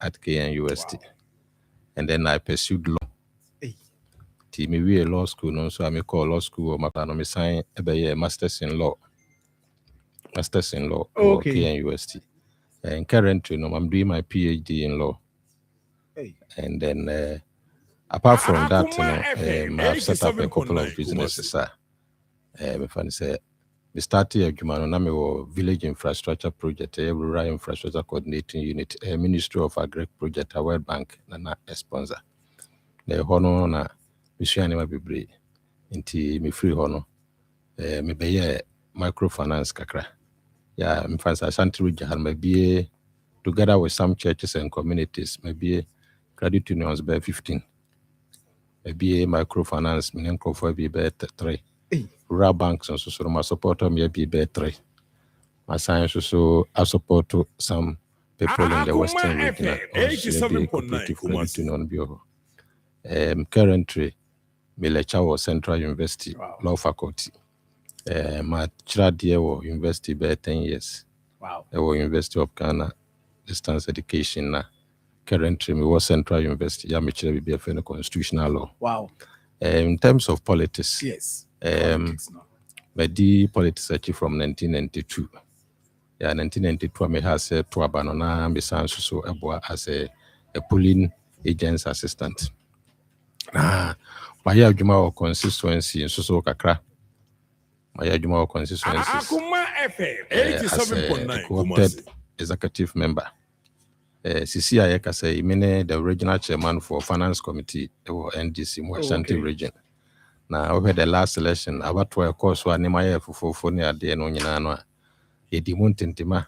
at KNUST. And then I pursued law. Me law school, no, so I call law school or me sign a master's in law. KNUST. And currently, I'm doing my PhD in law. And then apart from that, I've set up a couple of businesses. We started a village infrastructure project, a rural infrastructure coordinating unit, a Ministry of Agri project, a World Bank, and a sponsor. The honor na mission ma bebre nti me free honor me be microfinance kakra ya mfansa Ashanti region maybe together with some churches and communities maybe credit unions by 15 maybe microfinance me for be 3 rural banks and so my support me be 3 my science so I support some people in the western region also cooperative credit union bio. Currently, me lecture was Central University Law Faculty. My child here was University by 10 years. Wow. I was University of Ghana distance education. Currently, me was Central University. Yeah, me child be a constitutional law. Wow. In terms of politics, yes. Me did politics actually from 1992. Yeah, 1992 me has to abanona me so as a polling agent's assistant. My Juma consistency so kakra. My Juma consistency as a co-opted executive member. CCI say mene the regional chairman for finance committee or NDC Ashanti region. Now over the last election, about 12 course one my for near the no nyina no e di muntintima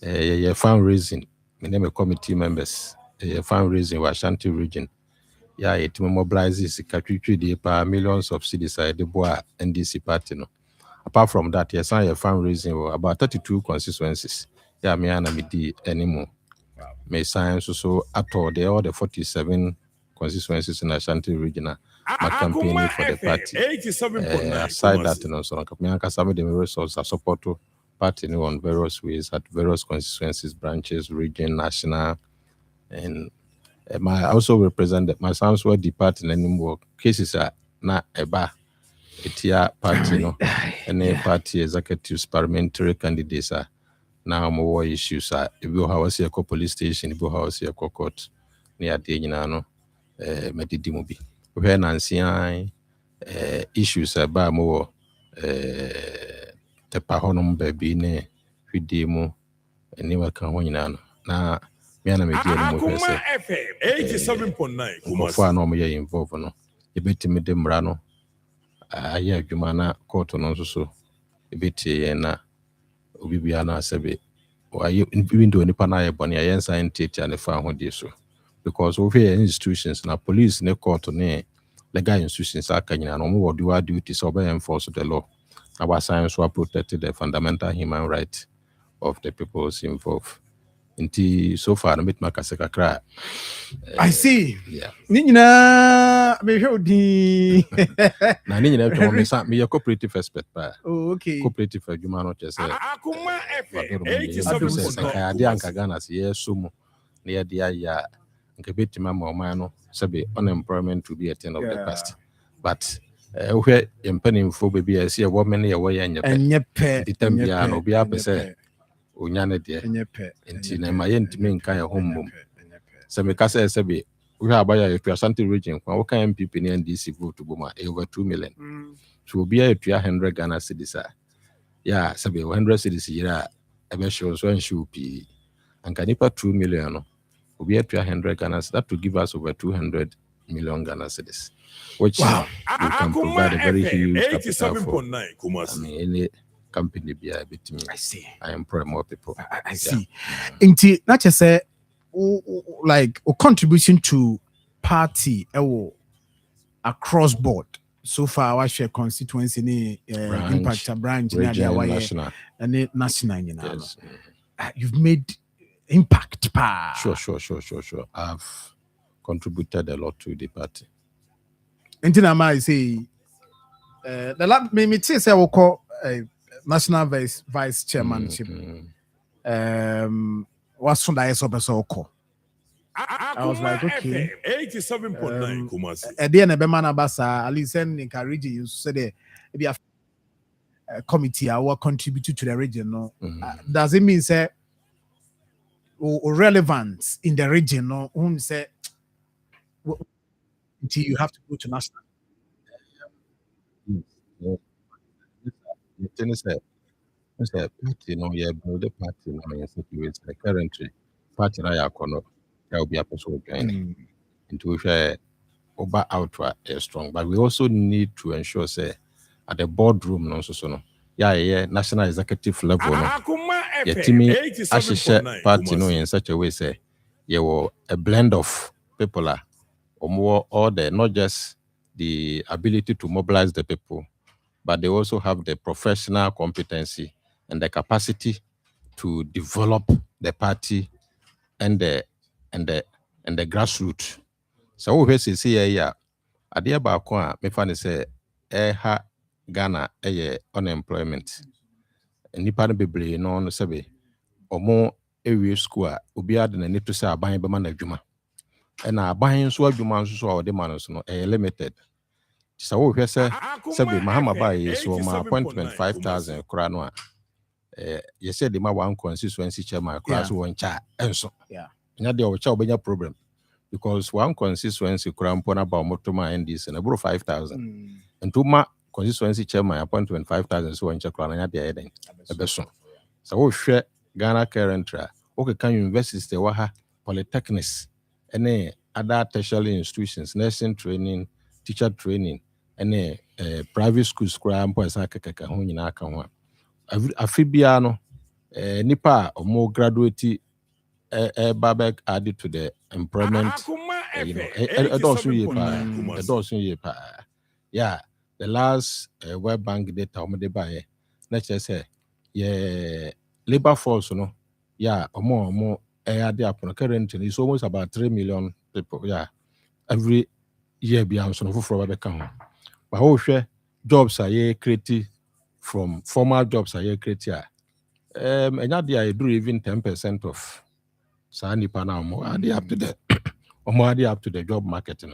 fundraising me name committee members fundraising for Ashanti region. Yeah, it mobilizes millions of citizens the boy NDC party. No. Apart from that, yes, I have fundraising about 32 constituencies. Yeah, me and me anymore. May science so at all the 47 constituencies in Ashanti region. My campaigning for the party. Aside that, you know, so some of the resources I support to party on various ways at various constituencies, branches, region, national, and I also represent my sons were departing anymore cases are not eba etia party no any party executives parliamentary candidates are now more issues are if you have a police station if you have a court near the no medidimubi we nancy issues about more the pahonum baby ne hwidemu anywhere kan ho nyina na Akoma FM 87.9 for no me involved no e betimi de mra no aye adwuma na court no so e beti na obi bia na sebe aye window nipa na aye boni aye scientist and fa ho de so because we institutions na police ne court ne legal institutions aka nyina no mo do duty so be enforce the law our science will protect the fundamental human right of the peoples involved. So far, I meet my cry. I see. Yeah. Nina, me heard the. Na Nina, me a cooperative expert. Oh, okay. Cooperative, you man not just say. Akoma FM 87.9. I had Anka Ghana say sumo near the aya. Nkebeti mama omano sabi unemployment to be a thing of the past. But where impending for baby, I see a woman here where you're and your pet. The temple no be up say. Unyane de enti na ma yentime nka ya homom se me ka se be we have buy a Ashanti region kwa woka MPP ne NDC vote boma over 2 million so obi a 100 Ghana cedis yeah se be 100 cedis yira e be show so nshu pi anka nipa 2 million no obi a 100 Ghana that to give us over 200 million Ghana cedis which we can provide a very huge capital for. I mean any company be a bit me. I see. I employ more people. I see. Inti not just say like a contribution to party across board. So far, I share constituency ni impact a branch regional, national and national. You know, yes. You've made impact. Sure. I've contributed a lot to the party. Inti na ma say the last me say we call national vice chairmanship. What's from the ISO person? I was like, okay. 87.9 Kumasi. At the end of the Basa, at least encouraging you said maybe a committee I will contribute to the region. No, does it mean say or relevance in the region? No, whom say until you have to go to national. The thing is that party, you build the party in such a way that currently party na yakono there will be a person joining into which over outward is strong, but we also need to ensure say at the boardroom no so no national executive level no team ashishe party no in such a way say you will a blend of people or more order, not just the ability to mobilize the people, but they also have the professional competency and the capacity to develop the party and the grassroots. So we see here, adeɛ baako a mefa ne sɛ ɛha Ghana unemployment. Nipa no bebree no sɛbe ɔmo ewie school a obiara de n'ani to sɛ aban bɛma no adwuma. Ɛna aban nso adwuma nso so a ɔde ma no so no limited. So we say sɛbe Mahama Baye so my appointment 5,000 kora no a you said the ma one constituency chairman class one cha enso. Yeah. Nya de o cha obenya problem because one constituency kora mpona ba motoma NDC na bro 5,000. Nto ma constituency chairman appointment 5,000 so one cha kora na nya de eden ebeso. So we hwe Ghana current okay can universities they wa ha polytechnics any other tertiary institutions nursing training teacher training and private schools kura mpo esa kekeka ho nyina aka ho afibia no nipa o mo graduate babek added to the employment yeah the last World Bank data o mo de bae na che say labor force no o mo ade apono currently is almost about 3 million people every year beyond so for ho but how share jobs are created from formal jobs are created and I do even 10% of nipa now more up to the or more up to the job market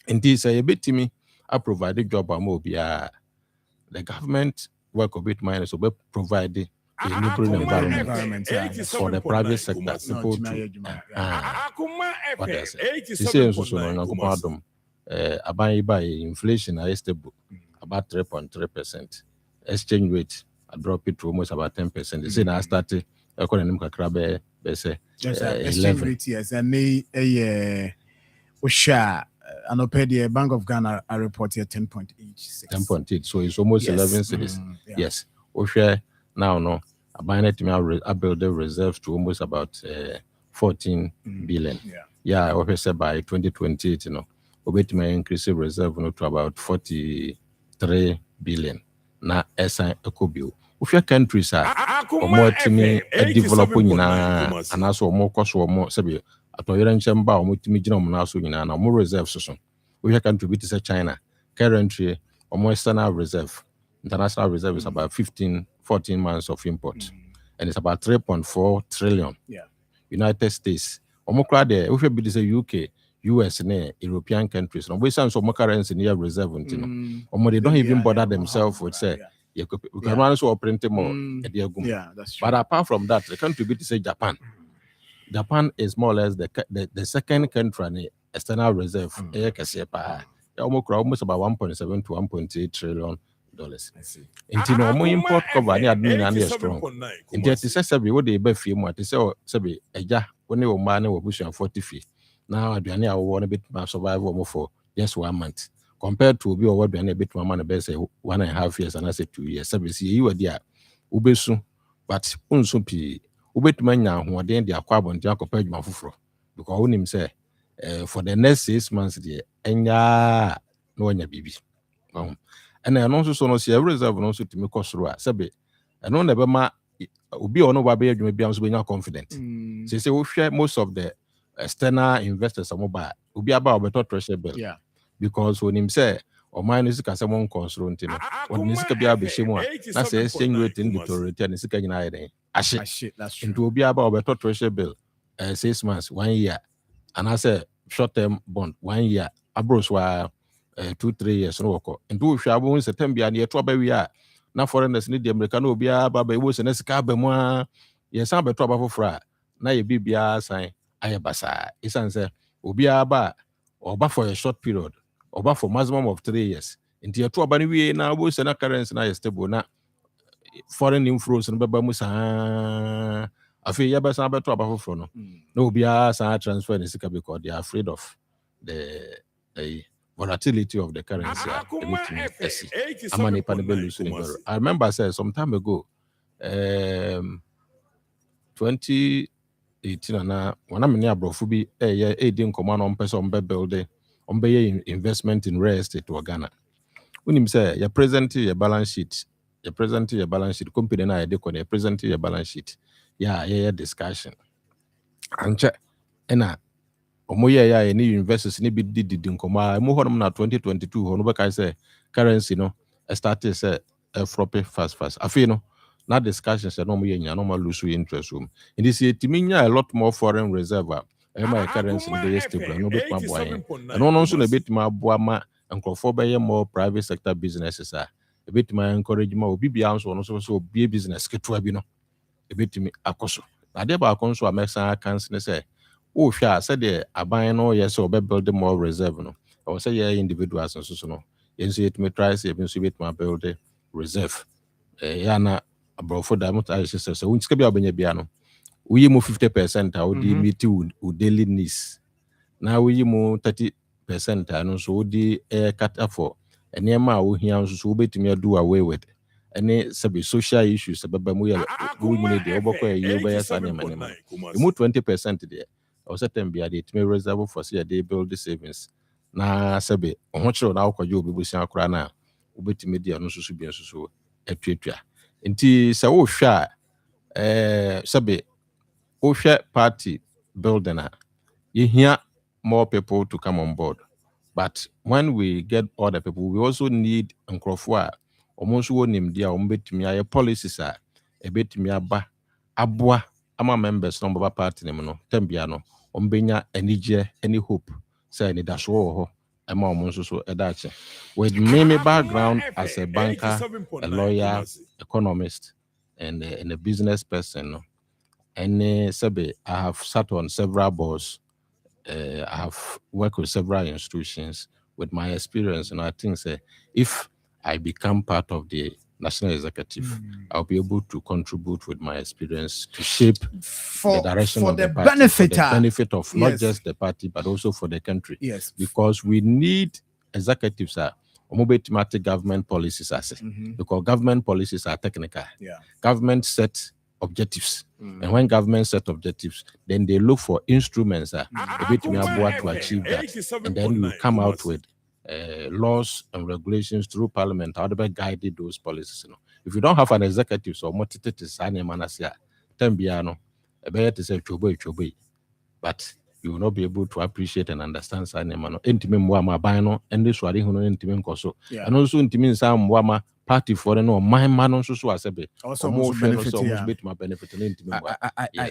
and this a bit to me I provide the job the government work a bit minus so provide the enabling environment for the private sector people to by inflation is stable about 3.3%. Exchange rate I drop it to almost about 10%. They say I started economic crab say 11. Yes, and may the Bank of Ghana I report here 10.86. 10.8. So it's almost 11 cities. Yes. Osha now no I build the reserves to almost about 14 billion. Yeah, I say by 2028, obet may increase reserve to about 43 billion. Na esa ekobio. Ufia countries are more timi developing na anaso more cost or more sabi atoyere nchemba o mutimi gina mo na so nyina na more reserves so. Ufia country bit say China currently more external reserve. International reserve is about 14 months of import. And it's about 3.4 trillion. Yeah. United States. Omokra there, if you be say UK, US and European countries. No, we sound so more currency near reserve they don't even bother themselves with say we can also print more. Yeah, that's true. But apart from that, the country be to say Japan. Japan is more or less the second country in external reserve. Almost about 1.7 to 1.8 trillion dollars. Inti no mo import cover ni admin and is strong. Inti ati say we dey be fie mu ati say be eja woni o ma na wo busuan 40 fee. Now aduane a wo no bit ma survive mo for just 1 month. Compared to obi o wo aduane bit ma na be say 1.5 years and I say 2 years. Say see you we dia ubesu but unsu pi ubetuma nya ahoden dia akwa abonte akopɛ adwuma foforo because wonim say for the next 6 months there enya no nya bibi. And I also so no see every reserve no so to me cost ro sebe eno na be ma obi ono ba be adwuma bia so be nya confident say we share most of the external investors are mobile obi aba obeto treasury bill because when him say o man is ka say mon control ntino when ni sika bia be shemu a na say exchange rate in deteriorate and sika nyina yeden ashe That's true. into obi aba obeto treasury bill 6 months 1 year and I say short-term bond 1 year abros were 2-3 years no work and do shabo in September and year 12 year na foreigners need the American obia baba was an escape mo yes am be trouble for na ye bibia sign ayabasa isan say obia ba oba for a short period oba for maximum of 3 years into year 12 ba we na wo na currency na stable na foreign influence no baba musa afi ya basa beto abafofro no na obia sa transfer ni sika because they are afraid of the volatility of the currency. I remember say some time ago 2018 na wana me abrofo bi di nkoma no mpese on be build on be investment in real estate to Ghana. Unim say your present your balance sheet company na dey kon present your balance sheet yeah discussion anche na omoye ya any investors ni bi did nkoma mo honom na 2022 ho no be kai say currency no started say flop fast afi no na discussion say no mo ye nya no ma lose interest room in this a lot more foreign reserve my currency dey stable no be ma boy and no so na bit ma boa ma nkrofo be more private sector businesses a bit ma encourage ma obi bia so no so be business ketua bi no bit mi akoso na dey ba akonso a mexa cancel say oh sure said the aban no yes or build more reserve no or say yeah individuals and so no yes it may try say been so bit ma build reserve ya na abrofo da mot I say so we ska bia obenya bia no we mu 50% a we meet with daily needs now we mu 30% no so we cut for enema we here so we betimi do away with any social issues baba mu ya we need the oboko ye be yes and manema mu 20% there or certain be it may reserve for say they build the savings na sebe oho chiro na akwaje obi busi akora na ubetimi dia no susu bi susu etwetwa nti se wo hwa sebe wo hwa party building you hear more people to come on board, but when we get other people we also need nkrofo a almost wonim dia ombetimi aye policies a ebetimi aba aboa ama members no baba party no tambia no ombenya anije any hope say ni daso ho ema omonso so edache with me background as a banker, a lawyer, economist and a business person no any sebe I have sat on several boards. I have worked with several institutions. With my experience, and I think if I become part of the national executive, I'll be able to contribute with my experience to shape the direction of the party, for the benefit of not just the party, but also for the country. Yes. Because we need executives automatic government policies because government policies are technical. Yeah. Government set objectives. And when government set objectives, then they look for instruments to achieve that. And then we come out with laws and regulations through parliament, how to guide those policies. If you don't have an executive, so but you will not be able to appreciate and understand and this and also party for no my man also so as also benefit, my benefit.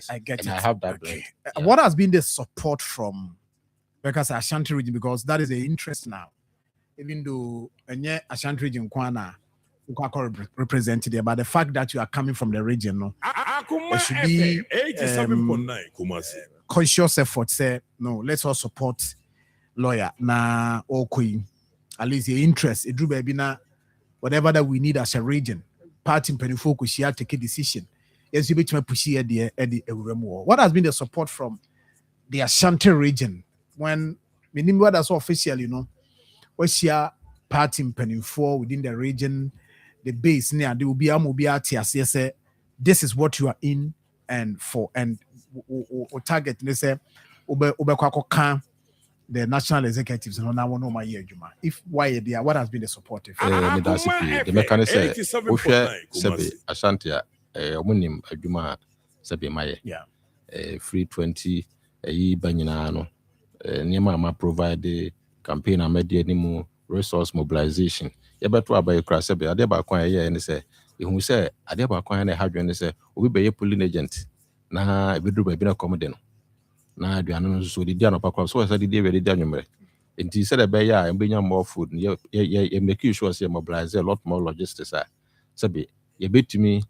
I get it. I have that. Okay. What has been the support from because Ashanti region, because that is the interest now, even though Ashanti region kwana represented there, but the fact that you are coming from the region, no, there should be 87.9 conscious effort. Say no, let's all support lawyer na okui at least the interest it drew baby na whatever that we need as a region. Party in focus here take a decision. Yes, you bet me push here the what has been the support from the Ashanti region when minimum that's official, you know, what's here party in for within the region, the base near there will be say this is what you are in and for and target they say the national executives and now know my year Juma. If why they are, what has been the support? The mechanism Sebi Ashanti omunim adwuma Sebi maye. Yeah. Free 20 banyina no niema ma provide campaign media nimu resource mobilization. Yebeto abaye kra Sebi ade ba kwan ye ne say ehun say ade ba kwan na hadwen ne say obi be ye polling agent na ebedru ba bi na komode no. na aduane no so di no pakwa so say di we di anwumre nti say the be ya embenya more food ye make sure say mobilize a lot more logistics sabi ye betumi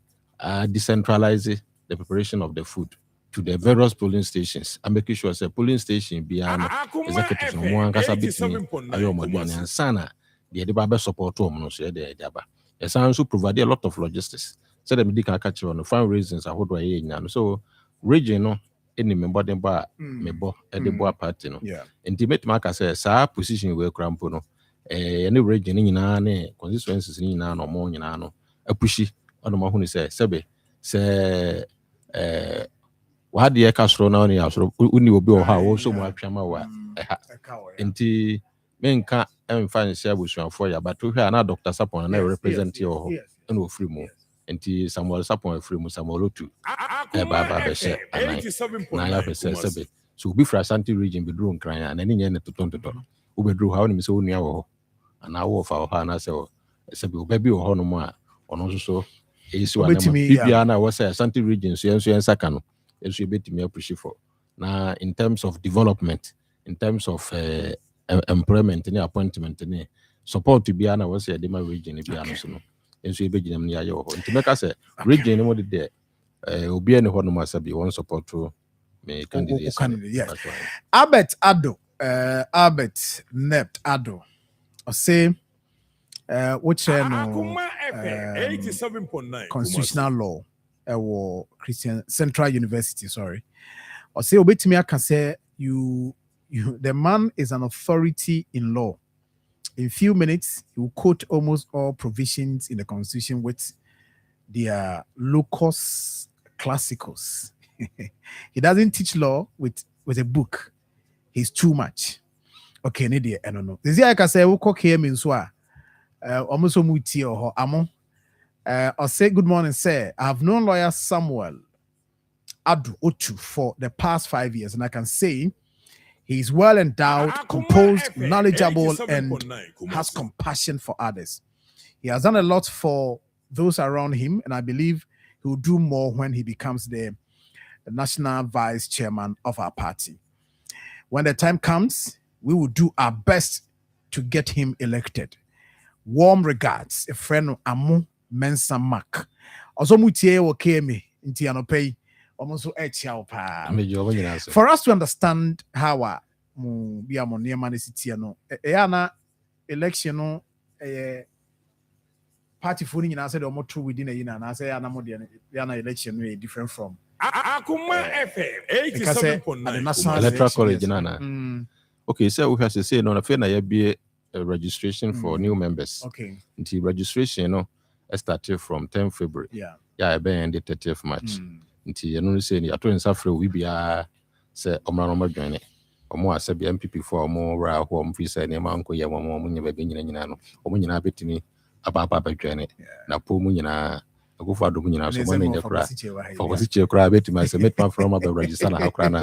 decentralize the preparation of the food to the various polling stations and making sure say polling station be an executive no mo ankasa betumi ayo mo aduane ansana de ba be support o no so de aba yes also provide a lot of logistics so the medical catch on fundraisings ahodo ye nya no so region no any member dem ba mebo e de bo party no intimate marker say sa position we krampo no any region nyina ne constituencies nyina no mo nyina no apushi ono ma hunu say sebe say wade ye ka soro na oni asoro uni obi o ha wo so mo atwama wa enti menka emfa nse abusuafo ya but hwe na Dr. Sapon na represent ye ho na ofiri mu enti Samuel Sapon ofiri mu Samuel Otoo ba be she na ya pese sebe so obi fra Ashanti region be duru nkran ya na ni nye ne totontoto wo be duru ha oni mi so onua wo ana wo fa ho na sebe obabi wo ho no mo a ono so esi wa na bibia na wo say Ashanti region so yenso yensaka no enso ebetimi appreciate for na in terms of development in terms of employment and appointment and support to be ana was a dema region if you are no enso ebegina me ya ho nti meka say region no de there obi ene ho no masa bi one support to me candidates yes. Albert Addo Albert Nept Addo I say which no 87.9 constitutional law Christian Central University sorry I say obetimi aka say you the man is an authority in law. In few minutes, he will quote almost all provisions in the Constitution with their locus classicus. He doesn't teach law with a book. He's too much. Okay, Nidia, I don't know. This year I can say, "Who cook here means what?" Almost muti or amo. I'll say good morning, sir. I have known lawyer Samuel Addo Otoo for the past 5 years, and I can say he is well endowed, composed, knowledgeable, and has compassion for others. He has done a lot for those around him, and I believe he will do more when he becomes the national vice chairman of our party. When the time comes, we will do our best to get him elected. Warm regards, a friend of Amu Mensa Mak. Also, mutie wakeme inti anopei. For us to understand how election no party for you said almost true within a year and I say election different from Akoma FM 87.9 electoral college okay so we have to say no na ya be a registration for new members okay until registration no started from 10 February yeah be end 30th March nti eno say ni ato nsafre we bia say omra no madwane omo asabi MPP for omo ra ho omo fi say ne manko ye omo nya ba be nyina no omo nyina betimi aba badwane na po mu nyina agofo ado mu nyina so mo ne kra for posiche kra betimi say metma from aba register na hakra na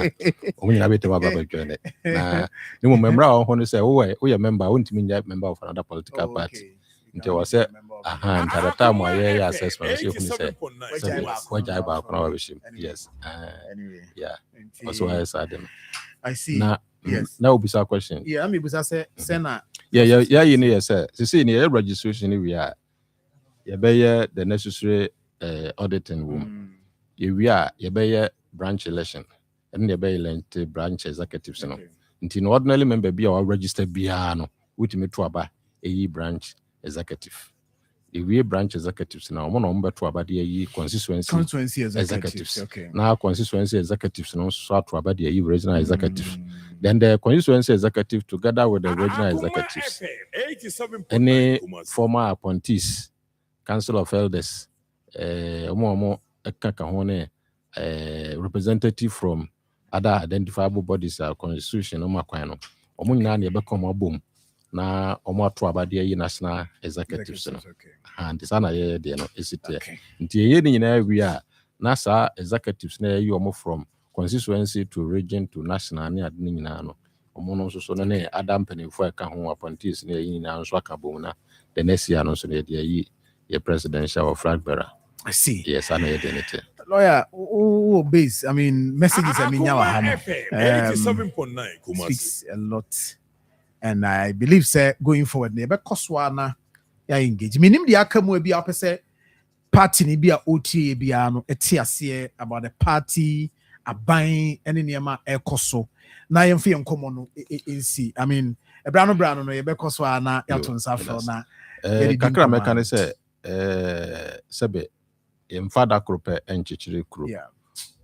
omo nyina betimi aba badwane na ni mo memra ho no say wo ye member wontimi nya member of another political party nti wa say ntarata mo aye assessment so you say wajai ba kuna wabishim yes anyway yeah also I said I see na yes now be a question yeah me busa say sena yeah you know say see ni registration we are you be the necessary auditing room we are you be branch election and you be elect branch executives no nti no ordinary member be our register bia no witimi to aba eyi branch executive we branch executives now one number to about the constituency executives okay now constituency executives no so to about the regional executives then the constituency executive together with the regional executives any former appointees council of elders representative from other identifiable bodies constitution no nyina na be come abom na omo ato abade yi national executives no and sana ye de no esite nti ye ni nyina wi a na sa executives na yi omo from constituency to region to national ne ade ni nyina no omo no so no ne adam penifo aka ho appointees na yi nyina so aka bom na the next year no so ne de yi ye presidential of flag bearer I see yes ana ye de ne te lawyer, base. I mean, messages. I mean, Akoma FM 87.9 speaks a lot, and I believe, sir, going forward, never Koswana, ya engage. Minim the Akoma be up, say, party ni be a OTA be ano etiase about the party, a buying any near air coso. Na yemfi enkomo no see. I mean, a brano no yebe Koswana yaton safro na. Kakra mekane say sebe mfada krope enchichiri kru.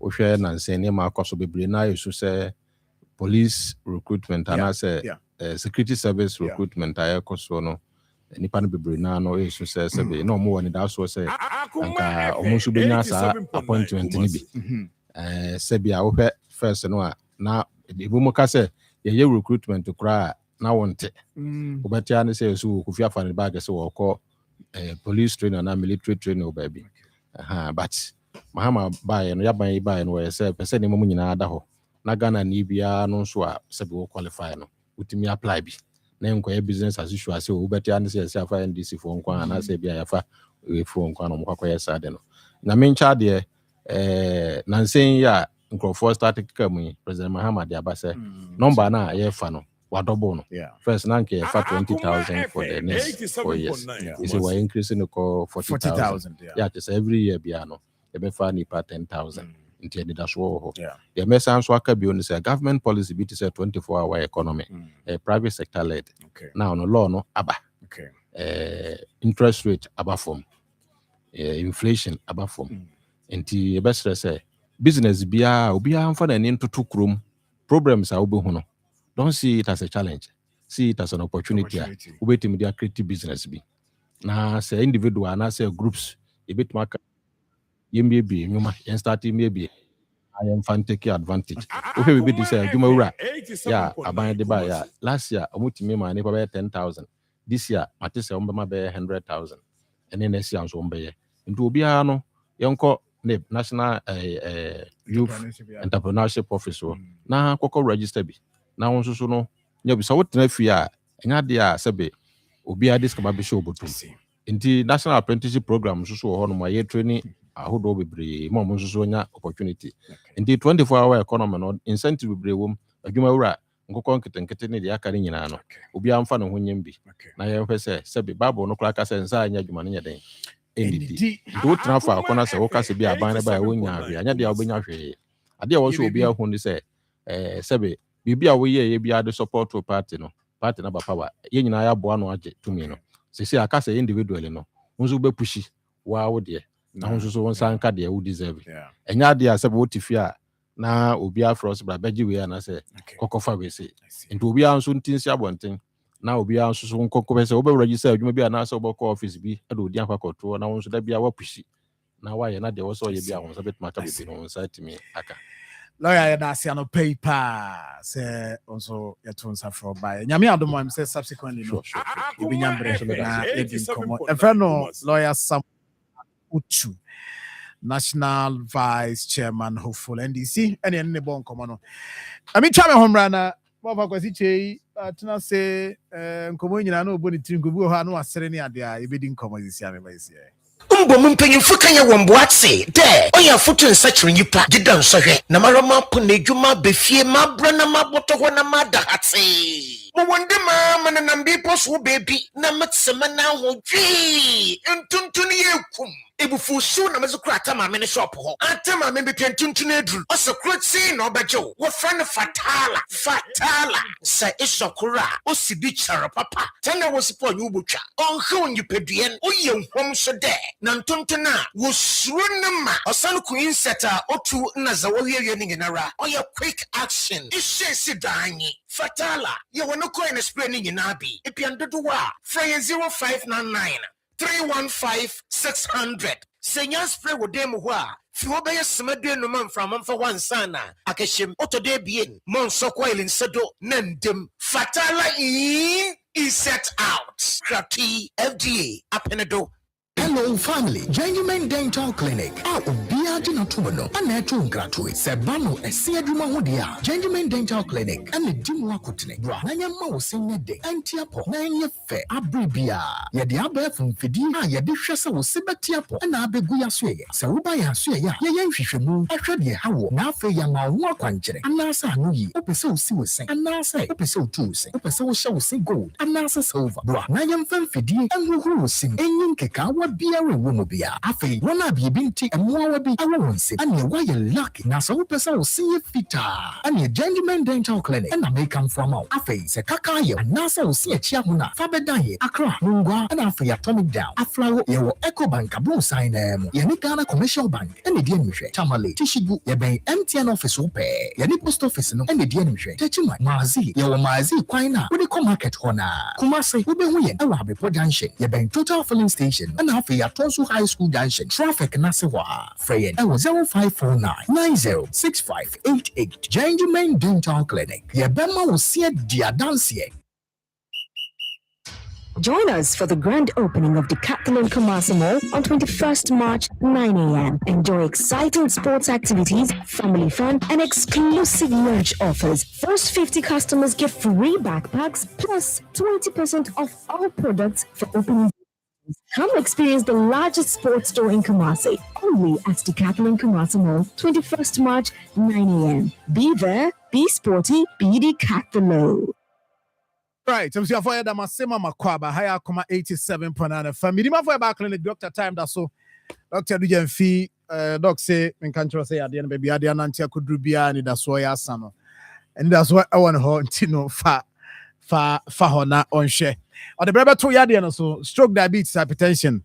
Ohwe na nse ne ma akoso bebre na yesu say police recruitment and say security service recruitment aye koso no nipa no bebre na no yesu say sebe no mo woni da so say anka omunsu benya sa appointment ni bi sebe a ohwe first no a na ebu mo ka say ye recruitment kra na wonte obetia ne say yesu ku fiafa ne bag say wo ko police trainer na military trainer baby but mahama buy no yaban buy no we say person ni mo nyina ada ho na Ghana ni bia no so a sebe wo qualify no utimi apply bi na enkoya business as usual say obetia ne say afa NDC for nkwa na say bia yafa we for nkwa no mo kwakoya sade no na mencha de na nsen ya nkrofo start kamu president mahama de abase number na ye fa no wa double no first na nke fa 20,000 for the next 4 years is we increasing ko 40,000 yeah just every year bia no e be fa ni pa 10,000 into the dashwo the message so aka bi on say government policy be to say 24-hour economy private sector led now no law no aba interest rate aba from inflation aba from enti e be say business bia obi amfa na ni ntoto krom problems a obi hu no don't see it as a challenge, see it as an opportunity. We to media creative business be. Na say individual na say groups a bit market maybe you start maybe I am fan take advantage. Okay, we be say Juma yeah, abang de buy last year me money for 10,000. This year mate say ombema be 100,000. And then next year so ombe. Into obiara no yonko national youth entrepreneurship office na koko register bi. Na won so no nya bi so wotena fi a enya de a sebe obi a disk ba be show botum nti national apprenticeship program so ho no ma ye training ahodo bebre mo so nya opportunity nti 24-hour economy no incentive bebre wom adwuma wura nkokon ketenkete ne de aka ne nyina no obi amfa no ho nyem bi na ye hwe se sebe bible no kra ka se nsa anya adwuma ne nya den endidi do transfer akona se wo ka se bi aban ne ba wo nya ahwe anya de a obenya hwe ade a wo so obi ahu ni se sebe bibia wo ye bia de support to party na ba power ye nyina ya boa no age to me no se aka say individually no unzo be pushi wa wo de na unzo so won sanka de wo deserve enya de a se bo tifi a na obi afros bra beji we na se kokofa we se nti obi anso ntinsi abonten na obi anso so kokofa se wo be register adwuma bi na se wo ko office bi e do odi akwakoto na unzo da bia wa pushi na wa ye na de wo so ye bia won so bet maka bi no site me aka lawyer na see no paper say also yatonsa for by nyame adom am say subsequently no obi nyambre so na edin komo e friend no lawyer Sam Otoo national vice chairman hopeful NDC any ne bon komo no ami twa me homra na bofa kwasi chei tuna say nkomo nyina na oboni trinkobu ho anu asere ne ade a ebedi nkomo zisi ame ba isi Mbom mpanyimfo kan ye womboatse de oya foto nsakire nyipa gidan sohwe na marama po na edwuma befie mabra na maboto ho na madahate mo wonde ma mananam bi poso bebi na metsema na ho dwi ntuntun yekum ebufu su na mezu krata ma me ne shop ho atama me betwe ntuntun edru osokroti na obejo wo friend fatala sa isokura osibi chara papa tana wo sipo nyu botwa onhwe nyipaduen oye nhom so de na ntontona wo suru nema osan ku inseta Otoo na za wo hwie ni nginara oye quick action ishesi danyi fatala ye wono coin spray ni nginabi epiandodo wa free 0599 315-600 senya spray wo dem ho a fi wo beye semadu enuma mframamfa wansana akehim otode bien monso coil insedo nandem fatala is set out krati FDA apenedo Hello, family. Genuine Dental Clinic. Obia Dina Tumono. Anetu Gratui. Sebano, Esia Duma Hodia. Genuine Dental Clinic. And the Dimwa Kutne. Nanya Mo Sing Day. Antiapo. Nanya Fe. Abribia. Yadi Abe from Fidi. Yadishasa was Sibatiapo. And Abeguya Sway. Sarubaya Sway. Yayan Shishamu. Ashadi Hawo. Nafe Yama Wakwanjere. Anasa Nui. Opeso Siwase. Anasa. Opeso Tuesday. Opeso Show Say Gold. Anasa Silver. Nanyam Fan Fidi. And who sing. Enyim Kekawa. Biara womobia afi wana bibinti amwa bi awonse ane why lucky na so pesa wo see fita ane Genuine Dental Clinic na make am from out afi se kaka ye na so see achia ho na fa bedan ye Accra Mungwa na afi Atomic Down aflawo ye wo Eco Bank abo sign em ye ni Ghana Commercial Bank ene die nhwe Tamale Tishigu ye ben MTN office wo pe ye ni post office no ene die nhwe Techima Mazi ye wo Mazi kwan na wo ko market ho na Kumase wo be hu ye ewa Abepo Junction ye ben Total Filling Station na afi Atonso High School Junction traffic Nasewa Freyen 0549 906588 Genuine Dental Clinic ye bema wo see dia dance ye. Join us for the grand opening of Decathlon Kumasi Mall on 21st March, 9 a.m. Enjoy exciting sports activities, family fun, and exclusive merch offers. First 50 customers get free backpacks plus 20% off all products for opening. Come experience the largest sports store in Kumasi, only at Decathlon Kumasi Mall, 21st March, 9 a.m. Be there, be sporty, be Decathlon. Right, so you avoid them Masema Makwaba, higher Akoma 87.9 family. My for back clinic, Dr. Time that so Dr. Dujan Fee, Doc say, in country say at the end, baby, I didn't antia could do bia and that's why I son. And that's what I want to know fa hona on share. Or the brother to Yadian so stroke diabetes, hypertension.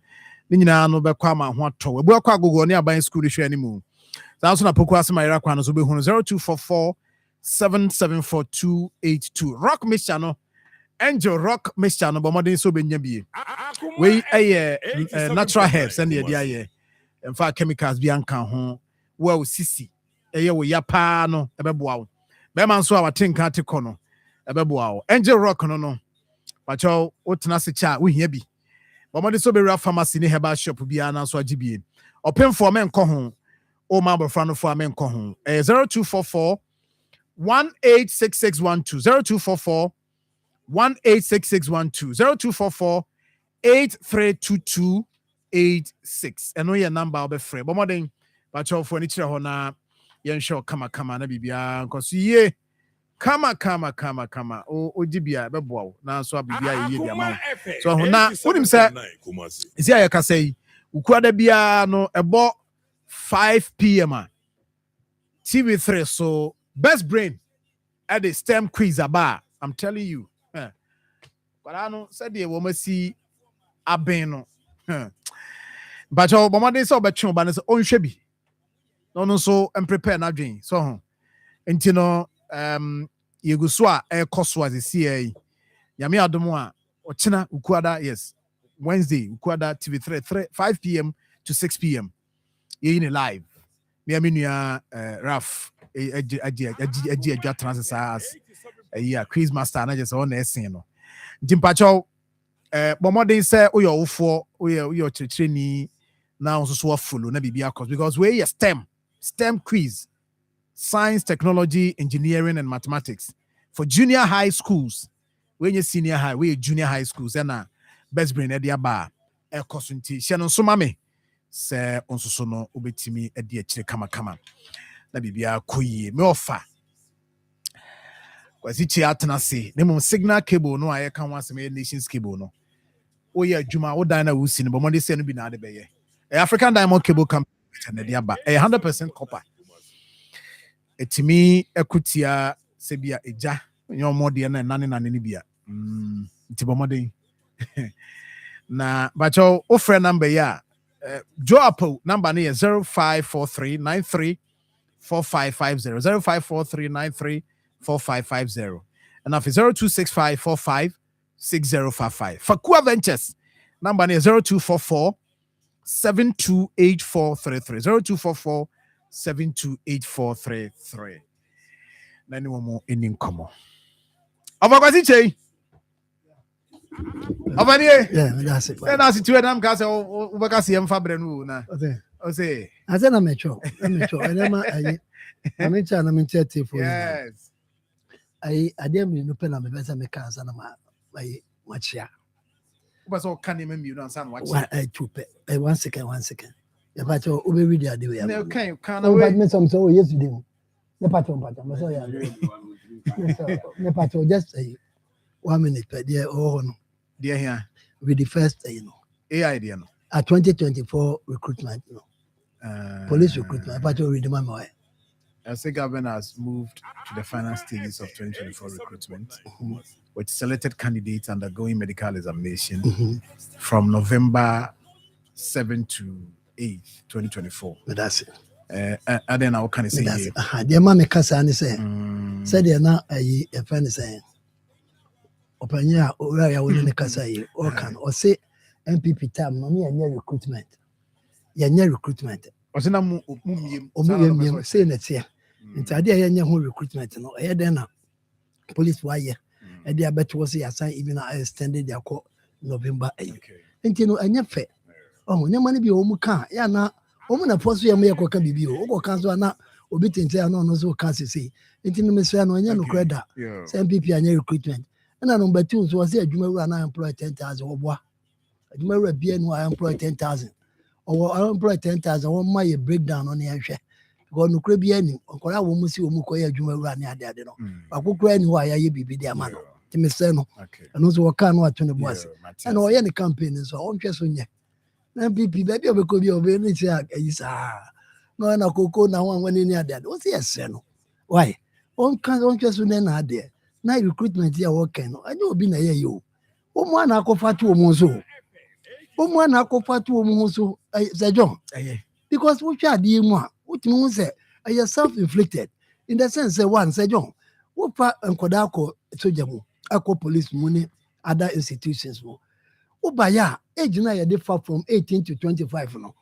Nina no bekwama what to. We work go near buying school issue anymore. That's not Pokwasa my Rakwan so be 0244 774282. Rock Miss Channel. Angel Rock Miss Channel, but modern so be we natural herbs and the idea. In fact, chemicals be anka ho. Well, sisi. We yapa no ebeboa. Be man so our tin kan te kono. Ebeboa. Angel Rock no. But you otena se cha we hia bi. But modern so be real pharmacy ni herbal shop bi ana so agibie. Open for men ko ho. O ma bofra no for men ko ho. 0244 186612 0244 186612 0244 832286. And know your number will be free. But more than but you for any na yen show kama na bibia because ye kama o dibia be boa na so bibia ye dia ma. So na wonim say is here ka say ukuada bia no ebo 5 p.m. TV3 so best brain at the STEM quiz aba. I'm telling you. But I know said the woman see a beno. But your mama so but you ban on shebi. No so and prepare na dream. So intino you go so a cost was the CA. Yami adomo a ochina ukuada yes. Wednesday ukuada TV3 5 p.m. to 6 p.m. You in live. Me aminua Raf aji transas yeah quiz master na just on essay no. Jimpacho bomodin say oyofo oyo chichini na so follow na bibia course because we STEM quiz science technology engineering and mathematics for junior high schools when you senior high we junior high schools na best brain e dia ba e course nti she no so mame se onsoso no obetimi e dia kire kama na bibia koyie me offer kwasi chi atena se nemo signal cable no aye kan wasem nations cable no oye adwuma wo dan na wo si no bomode se no bi na ade beye African Diamond Cable Company na dia ba 100% copper etimi ekutia se bia eja nyo mode na nane ni bia nti bomode na bacho offer number ya Joapo number ne 0543934550 0543934550 and after 0265456055. Fakua Ventures number ne 0244 728433 0244 728433. Nani mo in komo. Avakwasi chei. Obanie. Yeah, that's it. Then as two of them guys over see him fabrenu na. Ose. I said I'm a cho. And I'm in China, I'm in Chetty for yes. I didn't know pen on the best make us and my watch ya. Was all can you don't sound watch. I two pay. 1 second. The patio over read the way. No, can wait some so yesterday. The patio, but so yeah. The patio just say 1 minute per dear oh no. Dear here. With the first AI idea no. 2024 recruitment, police recruitment. But you read my mind. I say government has moved to the final stages of 2024 recruitment, with selected candidates undergoing medical examination from November 7 to 8, 2024. But that's it. And then how can I say it? The mammy Cassani said they're not a friend saying, Open ya, or I will make us say, or can, or say, MPP time, no me and your recruitment. Your recruitment. Was in a saying it here. Into idea your whole recruitment, no, I then police wire. And they are better was assigned even I extended their call November 8. And you know, and you're fair. Oh, no money be home car. Yeah, now, woman a post your make can be or cancel now, or bit in there, no, so can't see. Into Miss Rano and no credit. Same people and your recruitment. And I number 2 was there, you may run, I employ 10,000 or what. You may be I employ 10,000. Or I employ 10,000, or my breakdown on the answer. Go no crab any, or I will miss you, Mukoya, you may run there. I could cry why I be the man. Timiseno, and also a can watch on the bus. And all any campaign is all just on you. Then people, baby, we could be of any is no, and a cocoa now one in your dad. What's the seno? Why? On can't just on an idea. Now recruitment here working. I know been a year you. One I go far to a mozo. One I go far to a mozo, John. Because what you are doing, what you say, are you self-inflicted? In the sense that one said, John, what part and Kodako, Sojamu, Ako police money, other institutions. What by ya, age now you differ from 18 to 25. No,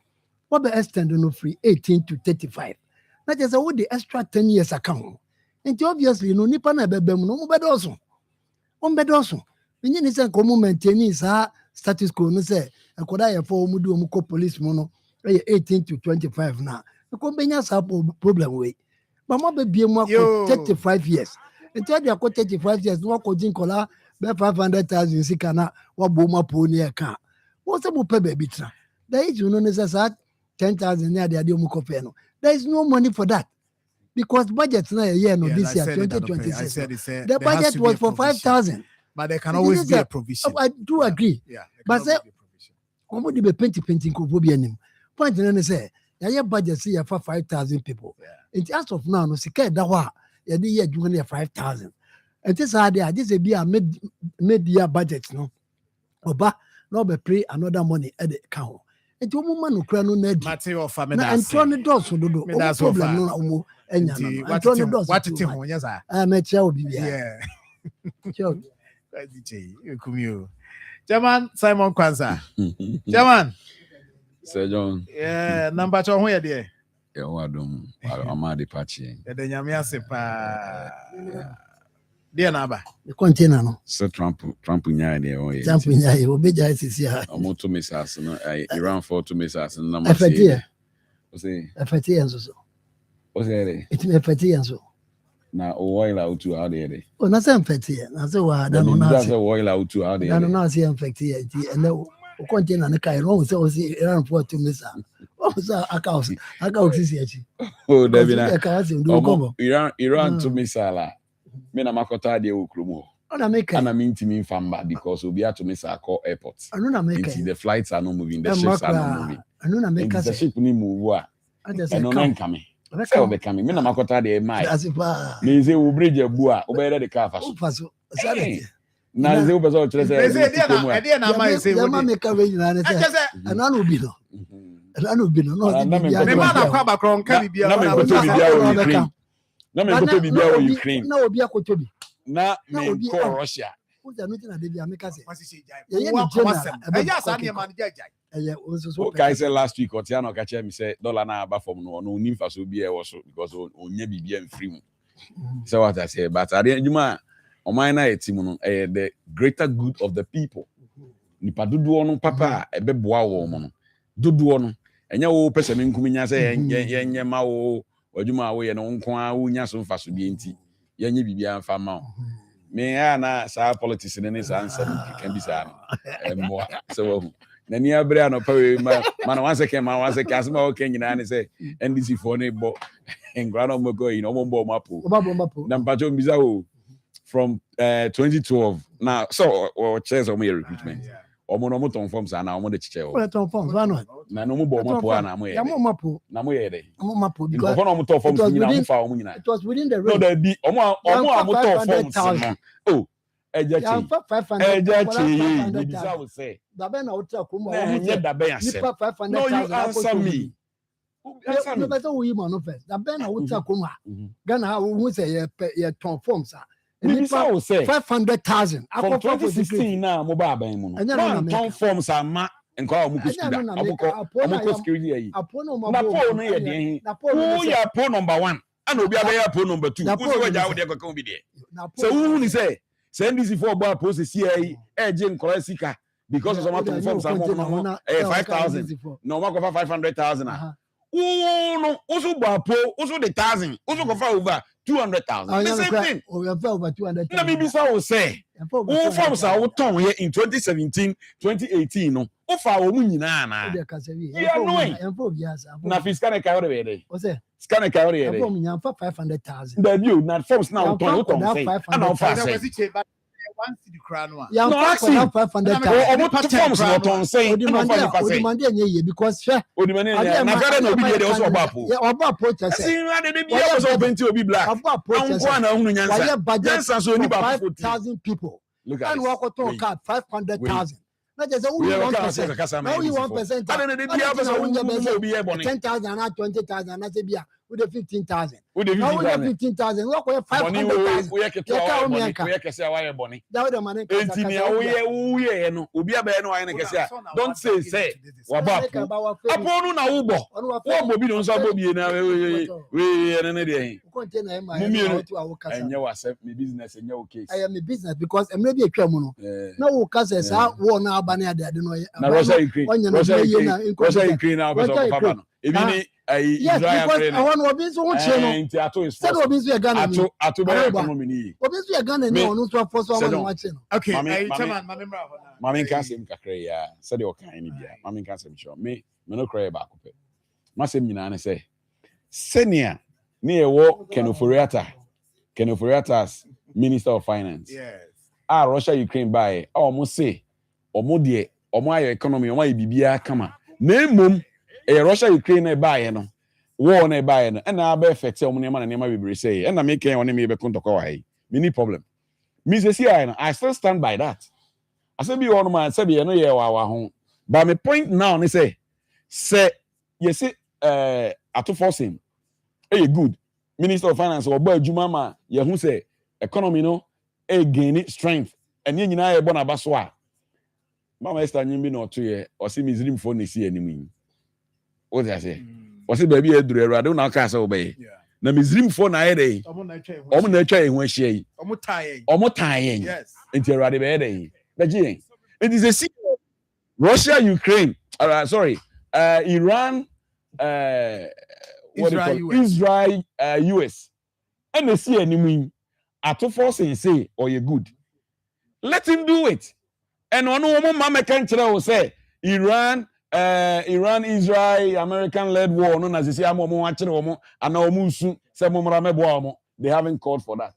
what the extend no free 18 to 35. That is all the extra 10 years account. And obviously, no nipa na bebem no bedoso. On bedoso. When you say come maintain status quo, no say, and could I for mudu muko police mono 18 to 25 now. The company has a problem way. But my baby more 35 years. Until they are 35 years, no coaching color, 500,000 sikana, what boma pony a car. What's a baby? There is no necessary 10,000 near the Adiomukopeno. There is no money for that. Because budget's not a year, no, this year, 2026. The budget was for 5,000. But there can always be a provision. I do agree. Yeah. But say, what would be painting Kobobianim? Point and say, your budget see for 5,000 people. In terms of now, no, Sika Dawa, you did you 5,000. And this idea, this be a mid-year budget, no? Oba, no be pay another money at the account. And to woman who cry no need. Material family. And turn the doors to do. That's problem, no. What to tell yes, I met you. Yeah. German Simon Kwanzaa. German. Sir John. Yeah, number 2 where there. Yeah, wadum. Amadi Pachi. The Nyamia sepa. Dear Naba. The container no. So Trump nya there o. Trump nya e obeja sisi ha. Omo to misas no Iran for to misas no na say. O say. Afeti enso. O say. It me afeti enso. Na oil Otoo how dey. O na say afeti. Na say wa da no na. Na say oil Otoo how dey. Na no na say afeti e and o container na kai no say o say Iran for to misas. O say aka sisi echi. Oh, David na. Iran to misala. Me na makota de okromo. Ona make. Ana me ntimi famba because obi ato me sa call airport. Anuna make. The flights are not moving, the ships are not moving. Anuna make. The ship ni move a. Eno na nkame. Say obi kame. Me na makota de mai. Asipa. Me say we bridge abu a, obi ready car faso. Faso. Sorry. Na say obi so chere say. E dey na mai say we. Ya ma make we nyina ne say. Anana obi no. Anana obi no. No. Me ma na kwa bakron ka bibia. Na me koto bibia o Ukraine. Na me koto bibia o Ukraine. Na obi akoto bi. Na me ko Russia. Who's the nothing that they are making? Okay, I said last week, Otiano catch me say dollar na aba from no nim fa so bi e wo so because onya bibia mfiri mu. So what I say, but at the end Omina etimuno the greater good of the people. Nipa dudu ono papa ebe boa wo mo no. Dudu ono enya wo pese me nkuminya se yenye ma wo wadwuma wo ye no nko a wo nya so mfa so bi enti yenye bibia mfa ma wo. Me na sa politics ne sa answer kan bi sa no. Mo so wo na ni abre anopa we ma na one second asema o ken nyina ne say NDC for ne bo engrano mo go you know mo mapo na mpacho mbiza o from 2012 now so chairs of my recruitment omo no mo ton forms na omo de chiche o ton forms wa no na no mo bo mapo na mo ye ya mo mapo na mo ye de mo mapo because no mo ton forms nyina mo fa omo nyina it was within the range no there be omo mo ton forms oh ejachi you will say dabe na uta kuma o dabe ya say no you answer me no better we man first dabe na uta kuma Ghana who say ye ton forms nipa will say 500,000 from 2016 na mo ba ban mu no ton forms ama nkwa omuko school omuko security ayi na po no ye den who ya po number 1 and obi abe ya po number 2 who say waja wo de kwaka obi de so who ni say NDC for boy process here eje nkora sika because of some ton forms am 5,000 no ma go 500,000 no also boapo also the 1,000 also go for over 200,000 the same thing over 200,000 na me bisa wo say who forms are ton here in 2017 2018 no o fa wo mu nyina na yeah no na fiscal na kawo de be scan kawo de form nya 500,000 the view na forms now ton say and on fa say one city crown one no actually 500,000 forms no ton say odimande enye because share odimande na fere na obi de also obapo yeah obapo chese see na de be ya so penti obi black anko na hunu nyansa so ni ba 5,000 people and work on card 500,000 na just who 1% now you 1% I don't dey bia person who be here boni 10,000 and 20,000 na say bia with the 15,000 with the 15,000 work on 500,000 we ya kese awaye boni that the money enti ni we no obi abaye no aye ne kese don't say wabapo aponu na wo bo bi no so bo bi na we ne de container em enye wase me business enye o case I am a business because em no be atwa mu no na wo kase sa wo na aba na ade no na Russia Ukraine na person ko papa no ebi ni Israel because I want obi so ho che no enti ato is said obi so ye Ghana ni ato be economy ni obi so ye Ghana ni onu so for so one wa che no okay chairman ma memra ho na mami kan sem kakra ya said o kan ni bia mami kan sem sure me no cry ba ko pe ma sem nyina ne say senior ni ewo Kenoforiata's Minister of Finance yes Russia Ukraine buy omo say omo de omo ayo economy omo bibia kama na emom Russia Ukraine na buy no war na buy no and na be affect omo nema na nema bibire say and na me ken woni me be kontoko wa hi mini problem me say I still stand by that I say be one man say be no ye wa ho but my point now ni say you say ato forcing good Minister of Finance oba adwuma ma ye hu say economy no gain strength and ye nyina ye bona baso a mama Esther nyimbi no to ye o si Muslim for ne si animu o dey say o si ba bi eduru erade na aka say obey na Muslim for na ye dey omo na atwa ye hu ahia yi omo taaye yes enti erade be ye dey be ji it is a Russia Ukraine Iran Israel US and they see any at force and say or you good let him do it and one woman mama can say Iran Israel American led war no as say amomo achire omo ana omo nsu say momra mebo omo they haven't called for that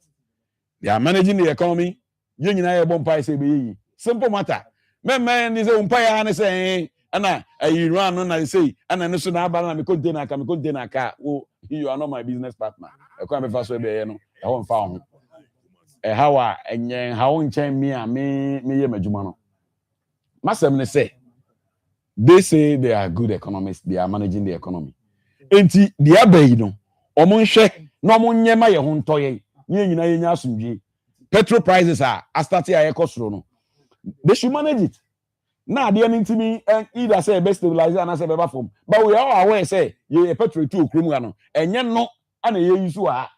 they are managing the economy you nyina ye bompa say be simple matter men is umpa ya say ana Iran no na say ana no so na aba na me container ka you are not my business partner e kwa me fa so be ye no e ho mfa ho hawa enyen hawo nchen me a me ye madwuma no masem ne say they say they are good economists they are managing the economy enti the abai no omo nhwe na omo nyema ye ho ntoye ni nyina ye nya asomdwe petrol prices are start ya ekosoro no they should manage it na de any ntimi either say best stabilizer and say beba form but we are aware say ye petrol too okromu ano enye no ana ye use a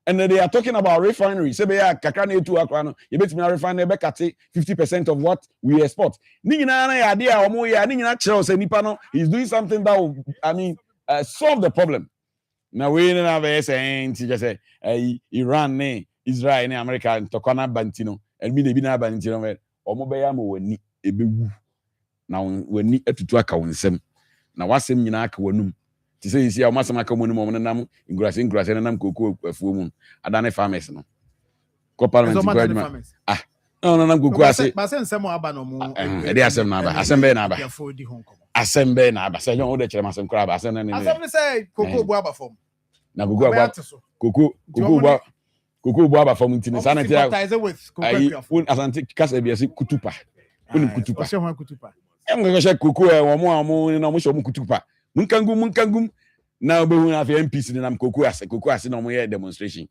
And they are talking about refinery. Say, kakra to akrano. You bet me a refinery be cut 50% of what we export. Nina idea or more ya nina chelsea nipano. He's doing something that will, solve the problem. Now we don't have a saying just say Iran, Israel, America, and Tokana Bantino, and me the Bina Bantino, or Mobayam when ni ebu. Now when ni to track on some. Now what's him in Akwonum? To say, you see, our master Macamunum, and in grass and I'm cocoa of woman. I don't know farmers. No, Parliament. Ah, no, I'm good. I say, some abano. They are some number. Assembly number. Assembly number. Say, you know, the chairman some crab. Assembly say, Cocoa Boaba form. Now go about Cocoa Boaba from Sanity with Asante Casabiasi Kutupa. Kutupa. I'm going to check Cocoa or more in almost Kutupa. Munkangum. Now we have MPs in them Cocoa no more demonstration.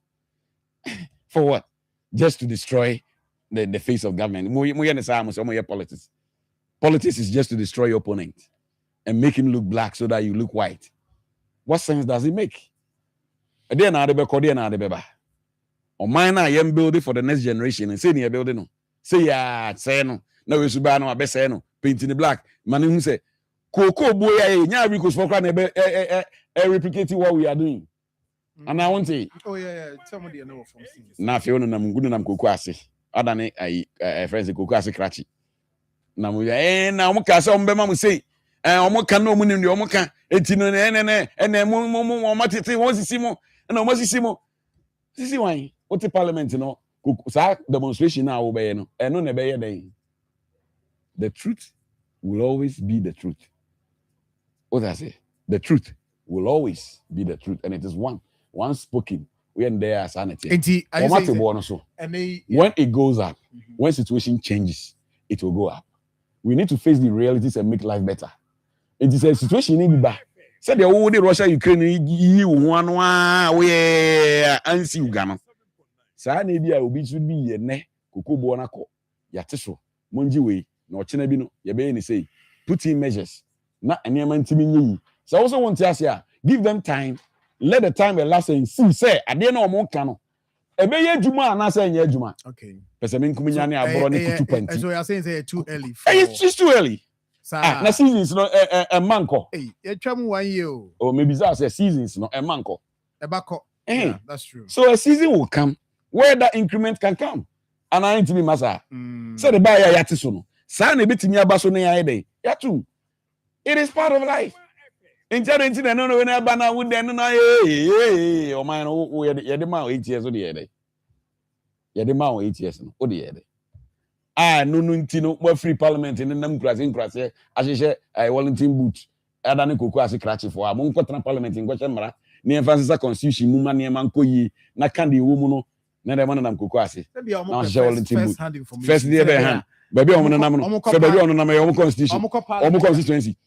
For what? Just to destroy the face of government. Politics. Politics is just to destroy your opponent and make him look black so that you look white. What sense does it make? Or mine I am building for the next generation and say you're building no. Say no. No, we should buy no, I best say no. Painting the black. Man who say Cocoa boy, nya because for replicating what we are doing. And I want to say, oh yeah, somebody know from na Fiona na mungu na Cocoa ase. Adane friends Cocoa ase krachi. Na mu na omo ka se ombe ma mu say, omo ka no mu ni omo ka enti no ene mo matete won sisi mo na omo sisi mo. Sisi wan, what parliament no sa demonstration na wo be no. Eno na be ye den. The truth will always be the truth. What I say? The truth will always be the truth, and it is one spoken. We are there as sanity. When it goes up, when situation changes, it will go up. We need to face the realities and make life better. It is a situation in the said the old Russia, Ukraine, you one we and see Uganda. Sanity should be a ne kuku bonako yatiso monjiwe no chinabino yabe ni say put in measures. Na enyeman timi so I also want to ask you, give them time, let the time elapse and see say ade na omo ka no ebe ye adwuma na say nye adwuma. Okay, pese me nkuminya ne aboro ne kutu panti. So you are saying say too early. It's too early. Na seasons no a manko. You twam 1 year. Oh, maybe that say seasons no a manko. Yeah, that's true. So a season will come where that increment can come. And I need to be massa. So the buyer yatiso no. Sa na betimi aba so na ya dey. Yatu. It is part of life. In Charity, I don't know when I ban out with them. Oh, man, you're the man 8 years old. You're the man 8 years old. No, free parliament in the Namcrass, as you say, I Wellington boot. I don't know as a cratchy for a monk parliament in Guatemala, near Francis Constitution, Muma near Mancoyi, Nakandi Wumuno, never one of them Kukwasi. First day by hand. Baby, on the constituency.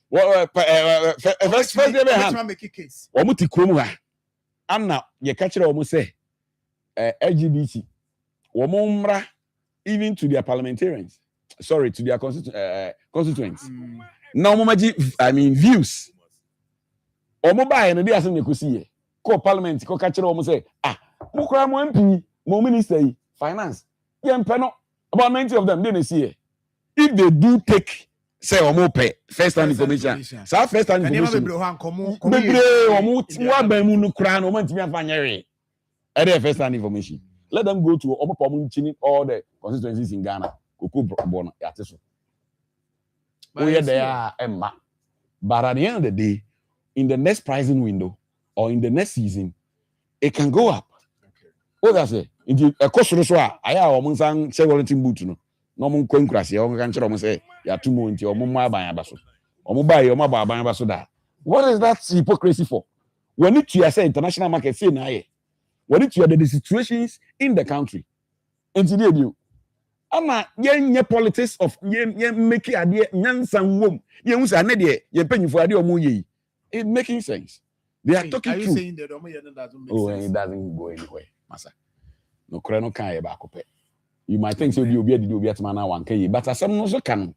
First day by hand. Omuti Kromua. I'm now, you catch it almost say LGBT. Womumra, even to their parliamentarians. Sorry, to their constituents. No, I mean, views. Omoba and the day as you could see. Co parliament, co catch it almost say, Mukra MP, Mo Minister, Finance. About 90 of them didn't see it. If they do take, say, pay first-hand information, so first-hand information, first-hand information. Let them go to all the constituencies in Ghana. They are Emma. But at the end of the day, in the next pricing window or in the next season, it can go up. What does it? Into a cost of I have almost several boot. No more concracy, or can say, ya 2 months or more by Abaso. Or mobile or mobile by Abasoda. What is that hypocrisy for? When it you say international market, say, nah, when it you are the situations in the country. And today, you. Ama ye politics of ye make idea nyansan wom ye hu say na de ye panyifo ade omo ye. It making sense. They are talking true. Are you saying that omo ye doesn't make sense? It doesn't go anywhere, massa. No kra no kan ye ba kope. You might think so be obi adi obi atma na wan kai, but asem no so kan.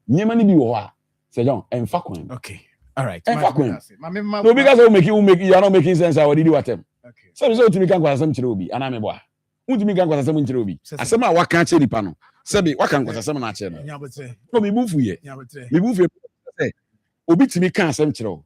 Nyema ni bi wo ha. Say John, emfa kwan. Okay. All right. No, because you are not making sense. I already do what them. Some so to me can go some chirobi and I'm a boy. Won't me can go some chirobi. I say my waka cheni pano. Sebi waka go some na cheno. No me move ye. Me move ye. Say obi to me can some chiro.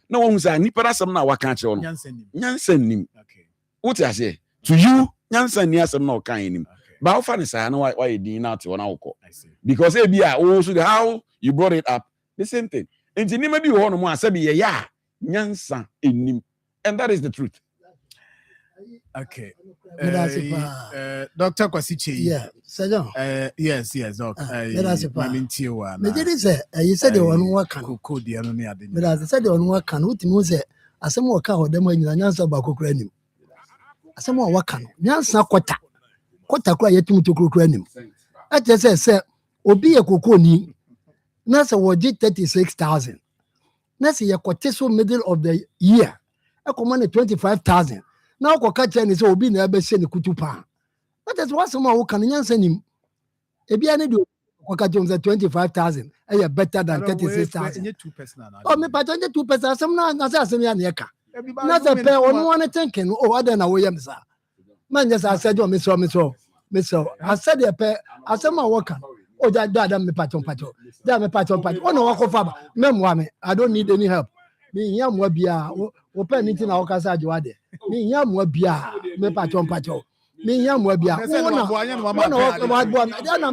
No one say nipa da some na waka chiro no. Nyansen nim. Okay. What I say? To you nyansen ni asem na kan nim. But how far is I know why you did not want to go? Because also how you brought it up, the same thing. And you never be one more sabi nyansa enim, and that is the truth. Okay. Dr. Kwasiche. Yeah, Sergeant. Yes, Doc. You said the one work can code the enemy. But as I said, the one work can who say, as some work out them when you announce about cooking. As some work can, Nyansa quota. Quota cry yet to cook him. I just said, Obi a coconi. Nasa was 36,000. Nasa ya quotation middle of the year. I commanded 25,000. Now Cocachen is Obi never send a kutupa. That is what someone who can send him. Ebi any do Cocations at 25,000. I are better than 36,000. Oh, me but 22%. Some now Nasa. Not a pair on one thinking. Oh, I don't know where I'm sir. Man, yes, I said, oh, Miss. I said, I said, my worker. Oh, that me patron. That me patron. Oh, no, walk of memoir. I don't need any help. Me, yam will be open anything our casa. Me, yam will be me patron. Me, yam will be one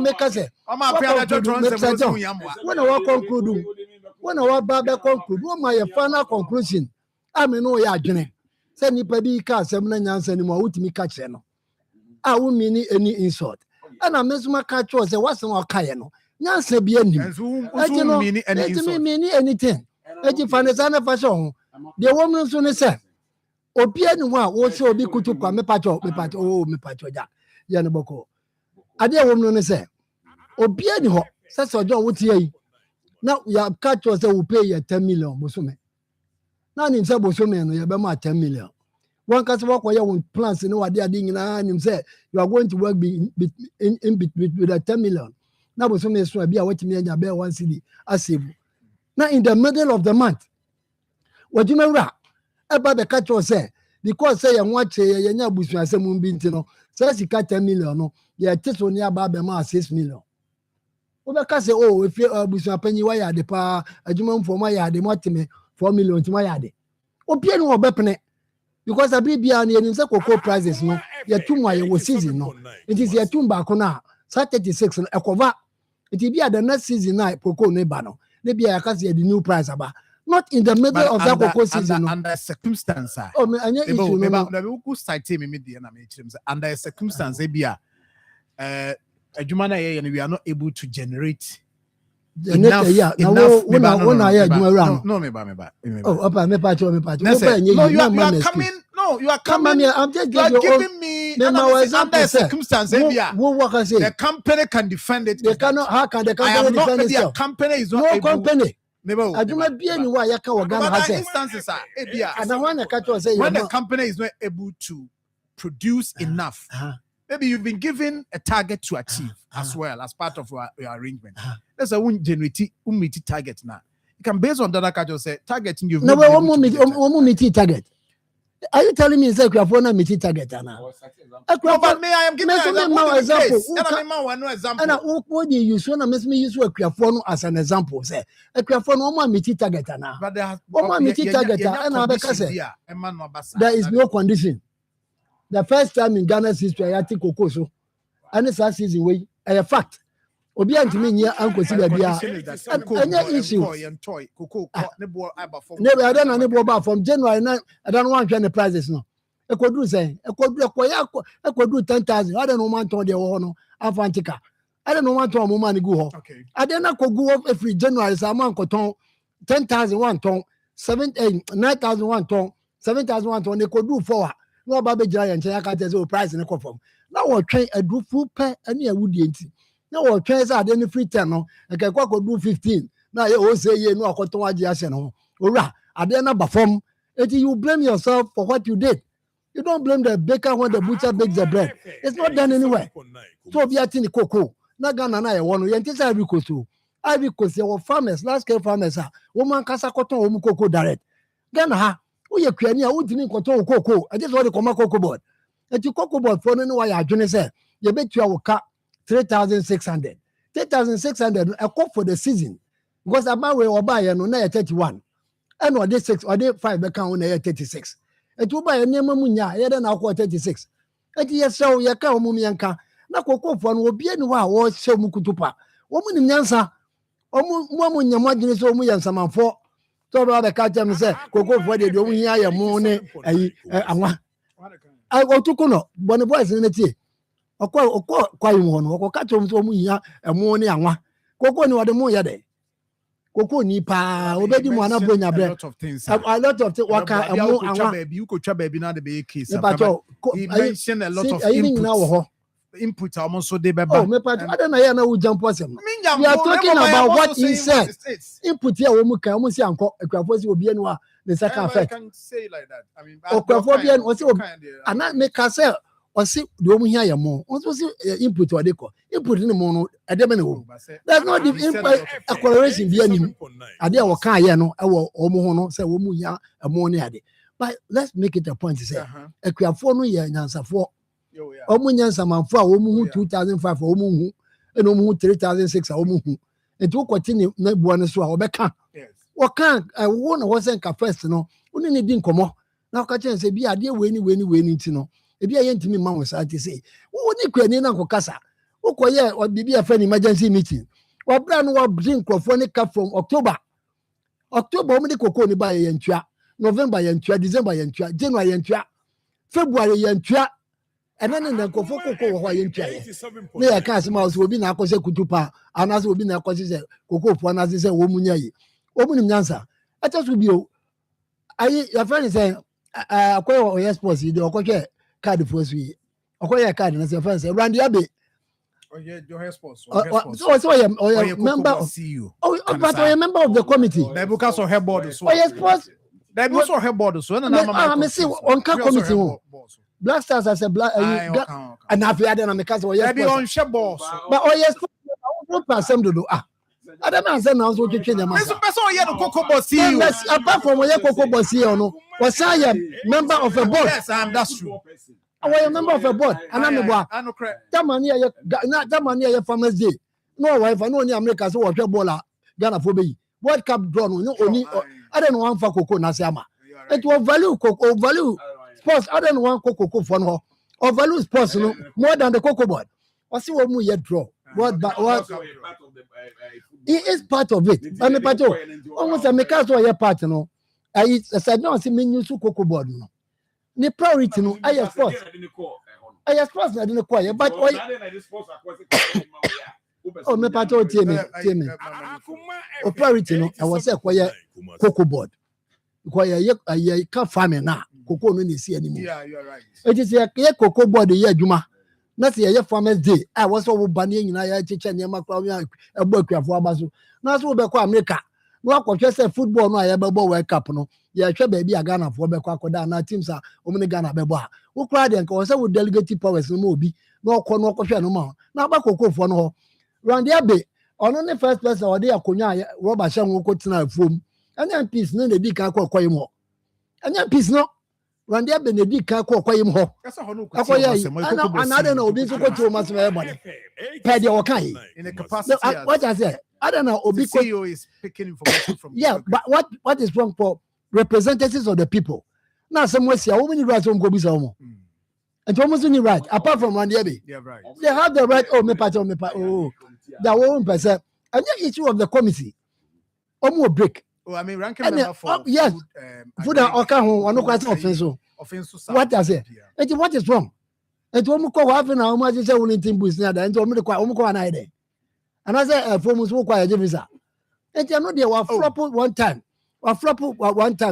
make us say, when I walk conclude, when I walk back conclude, what my final conclusion? I mean, no, ya journey. Send me baby car, some nans anymore with me catch no. I won't mean any insult. And I miss my catch was a what's no cayano. Nancy be any. I don't mean anything. I just find a son of fashion. The woman soon said, O piano also be good to come, me patcho, Yanaboko. I dear woman say, O piano, such a job with ye. Now we have catch was will pay you 10 million, Musume. None in Sabo Sumen, you have 10 million. One can walk where you plans, no idea, and say you are going to work in between with 10 million. Now, was some so be away to me and your bear 1 city. I say, now in the middle of the month, what you may rap about the catch was say, because say and watch a young bush as a moon bintino, says he cut 10 million, no, yeah, just only about the 6 million. Because say, oh, if you are bush a penny wire, the power, a human for my yard, the multi 4 million to my yard. Oh, piano or beppene. Because I be beyond the cocoa prices, no, your tomb was season, no. It is your tomb back on 36 and Akoma. It will be at the next season night, cocoa nebano. Maybe I can see the new price about. Not in the middle of that cocoa season. Under circumstance. Oh, me, and under a circumstance, a Jumana, and we are not able to generate. Enough. No, me you are coming. I'm just giving me under circumstance. The company can defend it. They cannot. How can the company defend itself? Company is not no able. Company. I do not be anywhere. Instances are when the company is not able to produce enough. Maybe you've been given a target to achieve as well as part of your arrangement. That's a meet target now. You can base on that catch say targeting you've no one more meet target. Are you telling me that you have one meet target now? But me, I am giving an example. And what do you use? When I miss me use a phone as an example, say a phone one meet target now. But there one meet target and there is no condition. The first time in Ghana's history, I think Okoso, and it's a season way, a fact. Obi and me near Uncle Sibia, any issue. Never, I don't know from January 9. I don't want to the prices no. I could do say, I could do 10,000. I don't know one to the honor, Afantica. I don't know one to a woman go. I don't know go up every January, Saman Coton, 10,000 1 ton, 9,000 1 ton, 7,000 1 ton, they could do 4. No baby giant, I can't tell price in a conform. Now we'll train a do full pair and near woody. Now we'll train out any free 10, no, I can do 15. Now you all say, you know, I got to just no. Ora, I dare not perform. You blame yourself for what you did. You don't blame the baker when the butcher bakes the bread. It's not done anyway. So be at in the cocoa. Not gonna I want to enter Ivory Coast. Ivory Coast, your farmers, large scale farmers are woman casa cotton, cocoa direct. Ghana. woyɛ kuani a wontumi nkɔtɔ wo koko ɛgye sɛ wɔde kɔma koko board ɛnti koko board foɔ no ne wayɛ adwene sɛ yɛbɛtua wo ka 3,600 ɛkɔ for the season because abawe ɔbaayɛ no na yɛ 31 ɛna ɔde 5 bɛka ho na ɛyɛ 36 ɛnti wobaayɛ nneɛma mu nya ɛyɛ dɛ na akɔ 36 ɛnti yɛsɛ wo yɛka wɔ mu yɛnka na kokofoɔ no obie ne hɔ a wɔhyɛ mu kutupa wɔn mu nim nyansa wɔn mu nyɛmɔ adwene sɛ wɔn mu yɛ nsamanfoɔ sɛ ɔbɛba bɛka kyɛm sɛ kokofoɔ deɛ wɔn hia yɛ mu ne ayi anwa ɔtuku no bɔne boys ne tie ɔkɔ kwayi mu hɔ no ɔkɔka kyɛm sɛ wɔn hia ɛmu ne anwa koko ni wɔde mu yɛ dɛ koko ni paa obedi mu anabo nya brɛ a lot of things waka ɛmu anwa you could try baby na de be case he mentioned a lot of inputs. Input almost so they be I don't know now who jump person. We are talking about what he said. Input here we can almost see anko ekrafosi obi enu the second effect. I can say like that. I mean okрафobia o say ana make say o say the omu here ya mo. O say input o dey call. Input ni mo no e dey me no. There's no the acceleration bi anim. Ade a wo kan here no e wo omu ho no say wo mu hia emo ne ade. But let's make it a point to say ekrafo no ye nyansafo omu nyansamanfo a omu hu 2005 omu hu eno omu hu 3006 a omu hu enti wokoti ne na bua ne so a obeka wokan wo na wo senka first no oni ne di nkomo na woka chen se bi ade we ni nti no e bi aye ntimi ma wo sa ati say wo ni kwani na nkokasa wokoye bibi afa ni emergency meeting wo bra no wo bring crofo ne ka from October omu de koko ni ba ye ntua November ye ntua December ye ntua January ye ntua February ye ntua and then the kofo koko ho ye ntua ye me ya ka asema so obi na akose kutupa anase obi na akose se koko fo anase se wo munya yi omu nim nyansa ataso bi o ayi your friend say akoy o sports yi de okohwe card fo so yi okoye card na say friend say Randy Abe your sports so you member of CEO but you member of the committee they because of her board so sports they also her board so na me see on ka committee ho Black Stars as a black and have had an because we be on share boss but what person do Adam answer now so to change the man so here the cocoa boss CEO apart from we cocoa boss CEO no was I member of a board yes that's true I was a member of a board and I'm a that money your Farmers Day no wife I know in America so what baller Ghana for be World Cup draw no only I don't want for cocoa na sama it will value cocoa value sports I don't want cocoa for no or value sports no more than the cocoa board or see what mu yet draw what he is part of it and the almost a make us your part no I said no see me use cocoa board no the priority no I sports na didn't acquire but oh me pato tie me o priority no I was say acquire cocoa board acquire ye can farm na cocoa no dey see anymore you are right it is ye cocoa board ye adwuma na say ye Farmers Day I was so ba ne nyina ya cheche ne makwa ebo akuafo abaso na so be kwa America no akwohwe say football no aye bebo World Cup no ye hwe ba bi Ghana fo be kwa akoda na teams a omne Ghana bebo a wo kra de nka wo say wo delegate powers no obi na okọ no okwohwe no ma na ba cocoa fo no ho Randy Abe ono ne first person o de akonya Robert Shanwo ko tena afom anya peace no dey kan akoyi mo anya peace no Randy Abe na di kan akoyi mo akoyi another na obi so ko to mas me body pe de o kan in the capacity what I say I don't know obi CEO is picking information from but what is wrong for representatives of the people now somewhere see how many rights go be some and almost any right apart from Randy Abe right they have the right that one person and the issue of the committee break I mean ranking member for yes food and offense what I say and what is wrong and having how much is a boost and I say for so quiet visa and you know they were flop one time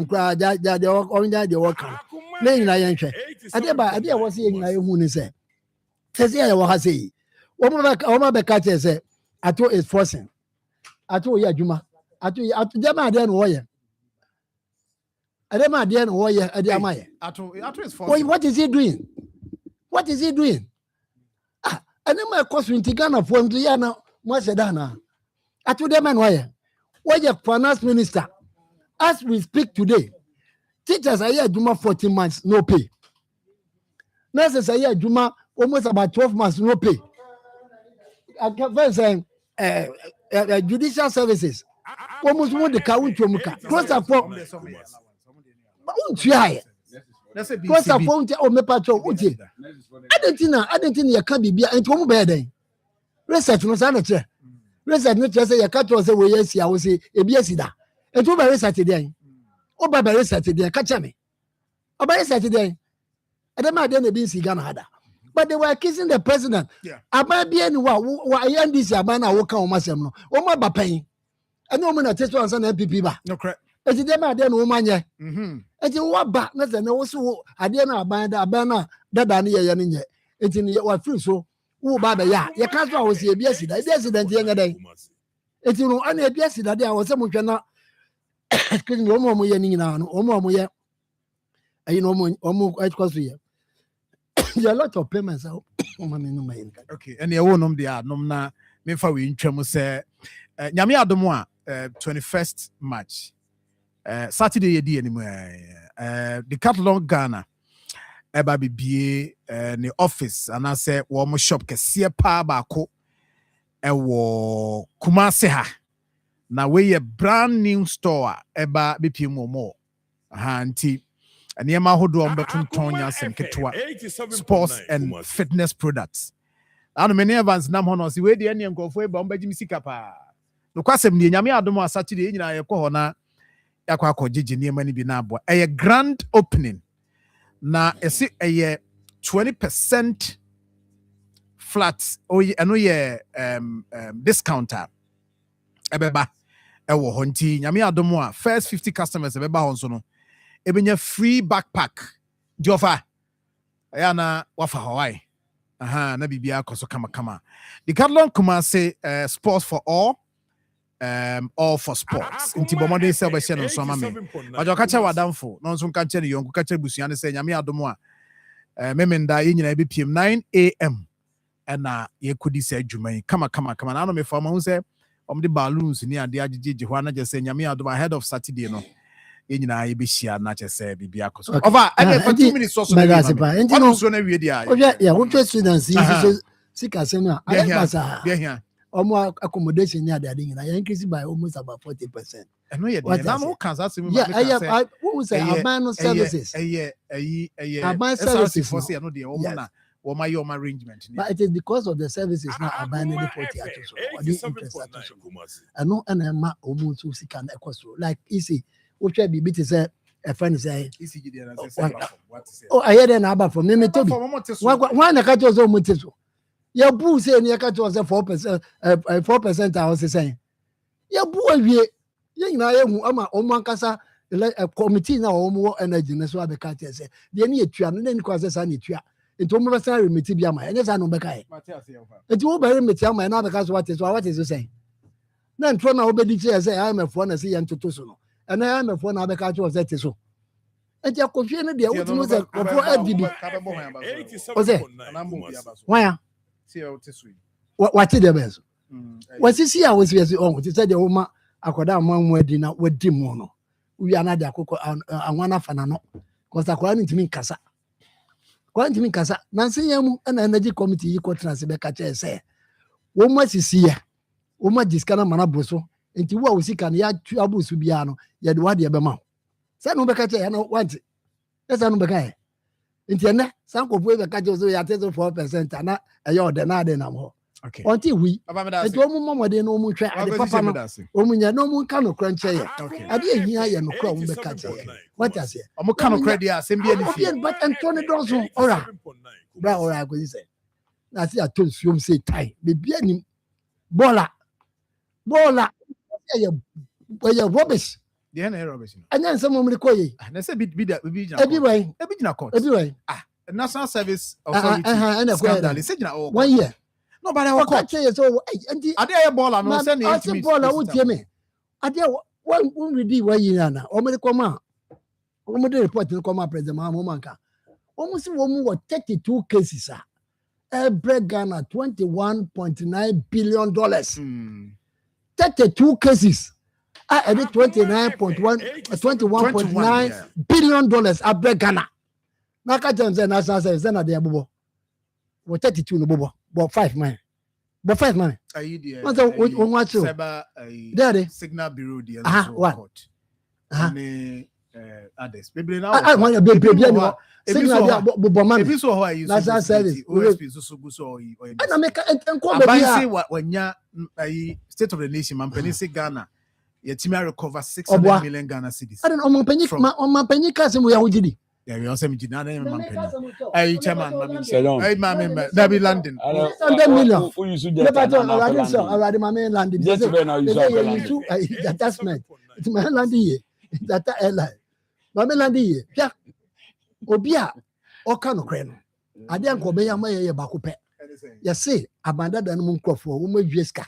cry that they work playing I was saying I who say says yeah was say Oma Bekate say Atoo is forcing Atoo ya juma Atoo dem ade no woye Adema ade no woye ade amaye Atoo is forcing what is he doing Adema cost in Ghana for him ya na mo se da na Atoo dem no woye finance minister as we speak today Teachers are here Juma 14 months, no pay. Nurses are here Juma almost about 12 months, no pay. I can say judicial services. Almost more the count to Muka. Close up for Close up for Mepacho Uti. I didn't think you can't be and one bed. Research no sanity. Research no just say you can't say, well, yes, I will say, a biasida. And two by Saturday. Oh, by Saturday, catch me. Oh, by Saturday. I don't mind any being Sigana. But they were kissing the president. Yeah. I might be anyone why end this Yabana will come myself. Oh, my paying. And no man at test was an MPP. No crap. As it never done woman. As you walk back, nothing also I didn't bind a banner that Dania Yanin. It's in your free so. Oh, Baba, yeah. You can't always see a yesterday. Yesterday, the other day. It's you know, only a yesterday there was someone cannot. Excuse me, Omo Yanin now, Omo Moya. And you know, Omo, it was here. There are a lot of payments out. Okay, and you won't the Nomna, Mefa we in Tremo say, Nyami Adomoa, 21st March, Saturday, anywhere, the Catalan Ghana, Eba BBA, the office, and I say, Wamo shop, Kesia Pa Bako, Kumaseha. Now we a brand new store, Eba BP Momo, Hanti. And Yama Hodo Tonya Senketwa sports and fitness products. And many of us Namhonos, where the Indian go for Bomba Jimmy Sikapa. No Quasem, the Yami Adomo Saturday in Ayakona, Aquaco Gigi near Mani Binabo. A grand opening. Now, a 20% flats, I know ye discounter. Ebeba, Ewo Honti, Yami Adomo, first 50 customers, Ebeba Honsono. Ebenya free backpack jofa ayana wafa Hawaii na bibia koso kama the Catalan Kumase sports for all for sports inti bomode se obese no so mame ajo kacha wadamfo no so nka che ne yonku kacha busuan ne se nyame adomo a memenda yenyina be pm 9 am na yekudi se adwuman kama na no me fama hu se omde balloons ni ade agegege ho na je se nyame adomo ahead of Saturday no yenyina ye be shia na che se bibia koso over for 2 minutes so na so na wie dia yeah what students sika se na ayabasa omo accommodation ni ade nyina ya increase by almost about 40%. No ye na no can say yeah who say aban services aban services for say no dey omo na wo my your arrangement but it is because of the services now aban the 40 atoso or the interest atoso ano na ma omo so sika na ekoso like easy what should be say a friend say oh I hear them about from me tobi why na catch us o muteso ya bu say na catch us 4% 4% I was saying ya bu awie ye nyina ye hu ama omo ankasa committee na omo energy na so abeka tie say de na etua no na ni kwase sa na etua ento omo besa remiti bia ma ene sa no beka e enti wo ba remiti ama na abeka so what is so saying na ntro na obedi tie say I am for na say ye ntoto so no and I am a phone abeka to set so. And ya confuse no dia what no say for ADB. Why? What did the best? What is here was yes on to say the woman akoda amon wadi na wadi mu no. We are na dia akoko anwana fana no. Cause akoda ntimi nkasa. Kwa ntimi nkasa. Nansi yam na energy committee yi ko trans be ka che say. Wo ma sisi ya. Wo ma diskana mana broso. Enti wo awusika na ya abusu bia no ya de wade be ma se no be ka che ya no want esa no be ka e enti ene san kofu be ka che so ya 4% na e ya ode na de na mo okay onti wi enti o mu momode no mu hwe ade papa no o mu nya no mu ka no kranche ya ade ehia ya no kra o mu be ka che what I say o mu ka no kra dia asem bia ni fi but Anthony Donson ora bra ora go say na see atonsuom say tai be bia ni bola yeah, rubbish. Yeah, rubbish. And then some woman call you. And I said, be everywhere. Everywhere. National Service Authority. Scandal. It's 1 year. No, but I will catch you. So, I dare a ball and no send it. Ball, would you me? I dare one ready why you are. Omega Coma. Omega report to come up, President Mahamanka. Almost a woman with 32 cases. Every Ghana $21.9 billion. 32 cases. I did $21.9 billion abeg Ghana. Now catch them say national service na dey bobo. We 32 no bobo. But 5 man. But 5 man. Ayi dey. What's on watch you? There Signal bureau dey. What? And others. Baby now. I want your baby no. Signal there bobo man. If you saw how I use national service. OSP so And I make enko baby. baby. I say when ya state of the nation man penny say Ghana. Your team recover 600 million Ghana cedis. I don't know penny case we are ujidi. Yeah, we also mentioned that name man penny. Hey chairman, mami. Salon. Hey mami, that be London. 600 million. Who you should Never done already so already mami landing. Just when now you saw attachment. It's my landing here. That airline. Mami landing here. Yeah. Obia oka no kre no. Ade anko be ya ma ye ba ko pe. You say abanda dan mu nkrofo wo ma dweska.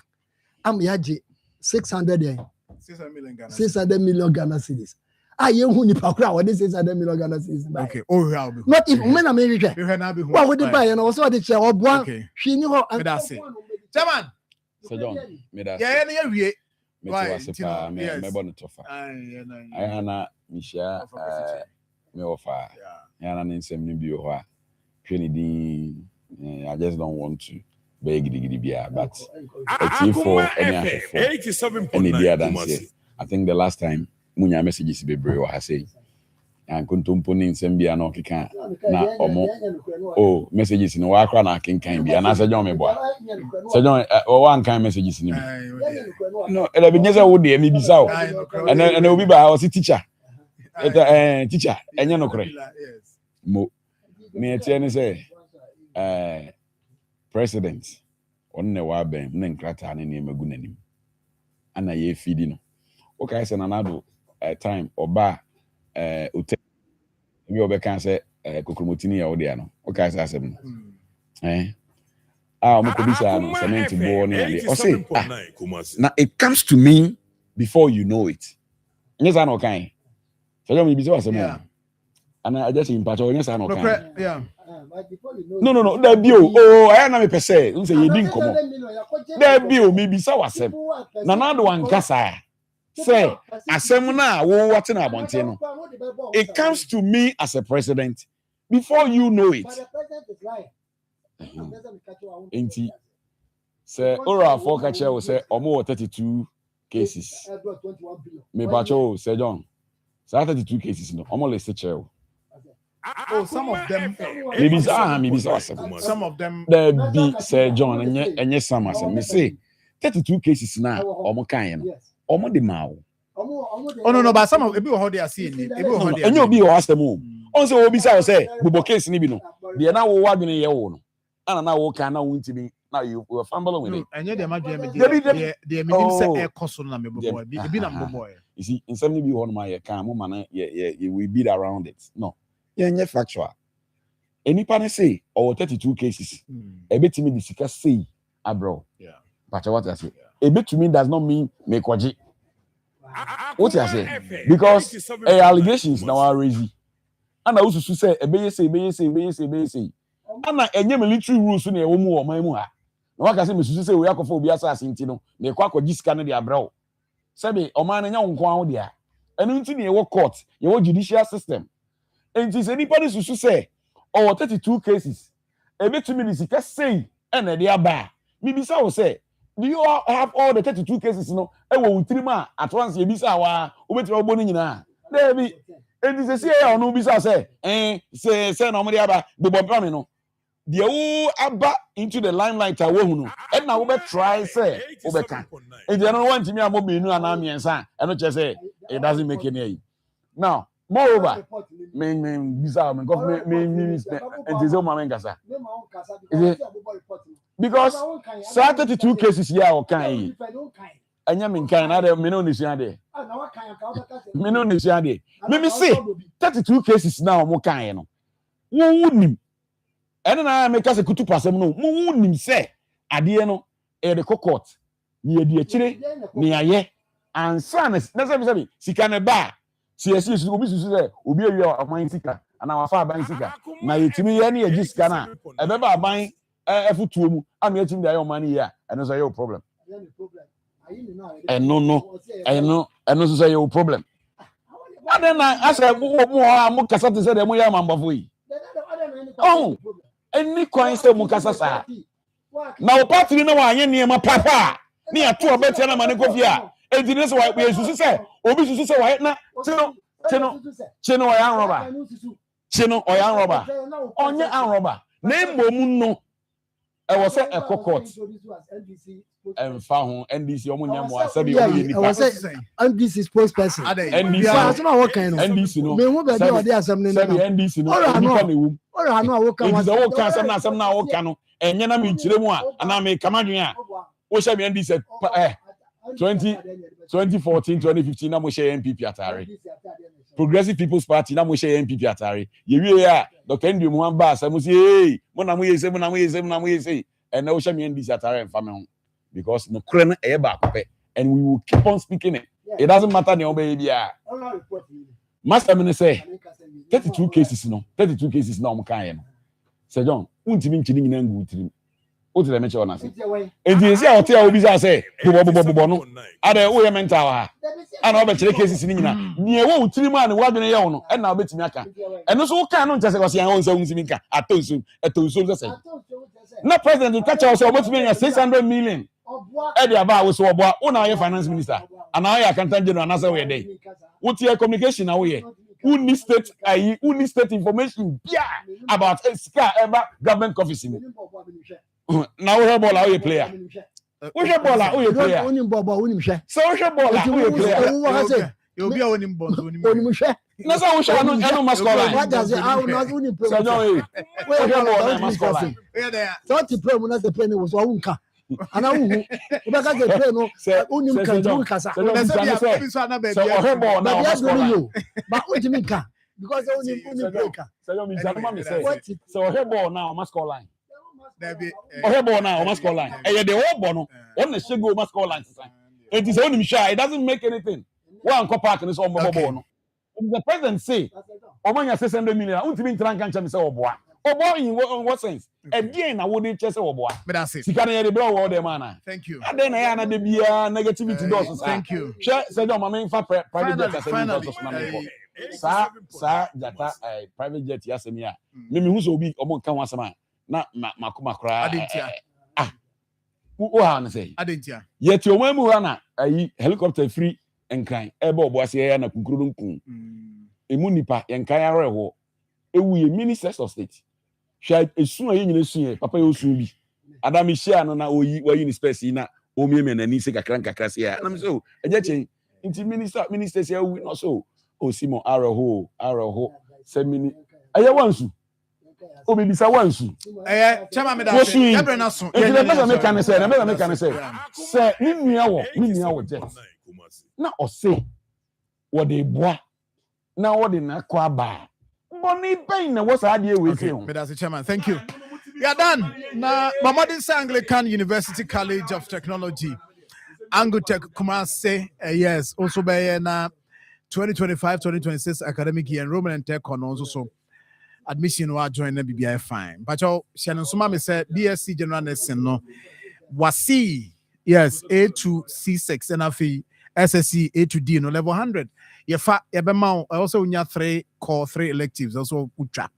Am ya je 600 million Ghana cedis. You who ni pakura what this 600 million Ghana cedis. Okay. Oh, how be. Not if men am here. What would they buy and also the chair or boy. She knew how and that's it. Chairman. So John, me that. Yeah, we. Me to pa me bonnet offer. I ana Misha me offer. Yeah, na nsem ni bi ho a. Hwe ni I just don't want to beg the but Akoma FM 87.9. I think the last time munya messages be brave I say and kuntumpo ni nsem bia na okeka na omo oh messages no wa akra na kenkan bia na se John me boa se John one kind messages ni no ele be nyese wo de me bisa o and obi ba o si teacher teacher enye no kore mo me tie ni say president on ne wa ben ne nkrata ne magu nanim ana ye feedi no okay say na nado time oba hotel bi obeka say kokromotini ya ode ano okay say asem mo ko bisa no cement bo ne ade o say now it comes to me before you know it yes I know kind so you be say asem and I just in part yes I know kind yeah. No. There be I na me pese. You say you didn't come. There be me be sa wasem. Na na do ankasa. Say asem na wo what na abonte no. It comes to me as a president before you know it. Enti say ora for ka che wo say omo 32 cases. Me pacho say John. Say 32 cases no. Omo le say che. Oh, some of them. Maybe some of them. There be Sir John and yes, some me say 32 cases now. Omo kan no. Omo de ma. Oh no, but some of people how they are seeing it. And you be o asem o. On say obi say bubo case ni bi no. Be na wo wadwene ye wo no. Ana na wo kan na wo ntimi. Now you were fumbling with it. And you're the medium air cost na me boy. Be na boy. You see, in some be one my can man we beat around it. No. Yeah, factual. Any partner say or 32 cases. A bit to me the sika say abro. Yeah. But what I say. A bit to me does not mean make kwaji. What I say? Because allegations now are raising. And I also say a be say. And na military rules na e wo mu o man mu ha. Na waka say me susu say we akofo obi asase nti no. Na e kwa kwaji sika no de abro. Sabe o man na nya nko an wo de a. Enu nti na e wo court, e wo judicial system. And this anybody who say, oh, 32 cases. A bit to me, this is say, and they are bad. Maybe so say, do you all have all the 32 cases? No, I will trim at once. You be sawa, over to Bonnie now. There be, and this is here, no, be say, say, no, Maria, the Bobamino. The old Abba into the limelight. I won't know. And now we try, say, Obeka. And you don't want to me, I'm moving new and I'm son. And not just say, it doesn't make any. Now, moreover, bizarre, because 32 cases here or kind. And you mean kind of minonisiade. Minonisiade. Maybe say 32 cases now, more kind. Who wouldn't? And then I make us a kutu pass. No, who wouldn't say, Adiano, the court, near the chile, near ye, and son is necessary. She can a bar. CSC is obi say obi awie aman sika ana wafa aban sika na yetimi ye na ye sika na e be ba aban efutuo mu ana yetimi da ye oman ye a eno so ye problem no so say your problem. And then I said, more Mukasa to say the Moya Mambafui. Oh, any coin say Mukasa. Now, party no one near my papa. Near 2 better than Manacofia. And this is why we used to say, Obi to say, why not? Chino or young robber. Chino or young robber. On your young robber. Name Bomuno. I was at a court. And found NDC Omunyamo. I was NDC spokesperson. NDC no. Me who be there there some name. NDC no. Or I know what can some now can. And yana mi chiremwa. And I make Kamadria. What shall be NDC 2014, 2015, na mo share MPP atare. Progressive People's Party, na mo share MPP atare. Ye ya, Dr. Ndu mo amba sa mo say, hey, mo na mo yese. And now share me NDC atare and family. Because no krena e ba kope. And we will keep on speaking it. It doesn't matter the obey bia. Master minister say 32 cases no mo kan no. Sir John, untimi nchini nyina ngu tirim. O tell me che ona say. Enti say o tell obi say bobo no. Ada wo ye mental ha. Ana o be chere cases ni nyina. Nie wo tirim an wo adwene ye wo no. E na obetimi aka. Eno so wo kan no nchese kwase yan wo nsa unsimi nka. Atonso say. Na president catch us obetimi 600 million. Edi aba wo so oboa. Wo na ye finance minister. Ana ye accountant general na say we dey. Wo tie communication na wo ye. Who need state information about Ska ever government office. Now we have ball out player. We have ball out player. So we have ball out player. You'll be on him bonds. No, so we shall not masculine. What does it? I will not win him. So no, we have ball masculine. So the problem was the penny was Wonka. And I who because the play no unim can do kasa. So we have ball now masculine. But what do you mean ka? Because unim breaker. So you mean say so we have ball now masculine. Ohebo now masculine. Eh the whole bono on the shego masculine. It is only shy. It doesn't make anything. One co park is on bono. The president say Omanya 600 million. Untimi ntran kan chame say oboa. Oboa in what sense? Again I wouldn't chase oboa. But that's it. Sika na the blow all them man. Thank you. And then na na de bia negativity does. Thank you. Share say do mama infa private jet sa jata private jet yasemi a. Me hu so obi omo kan wasama na makoma kra. Who ha na say? Adentia. Yet your memu na helicopter free enkan ebe oboase ya na kunkuru nkun. Emu nipa enkan areho. Ewu ye ministers of state. Sha esu aye nyina su papa ye osu bi. Adam share no na oyi wa space na o mieme na ni se kakra se ya. Na me so eje chen nti ministers ya wu no so o Simon areho se mini aye wansu o be bisa wansu chama me da ebre na so e be na make can say se ni nua wo jet na o say wo de boa na wo de na kwa ba boni pain na wo sa de we say me da chairman thank you. Yeah, done. Na Mamadou Anglican University College of Technology Angutech Kumase yes also by na 2025-2026 academic year enrollment and tech on also so admission wa join na BBI fine. But you Shannon Suma me say BSc General Nursing no wasi yes A to C6 and afi SSC A to D no level 100. Yefa yebema also unya 3 core 3 electives also utra.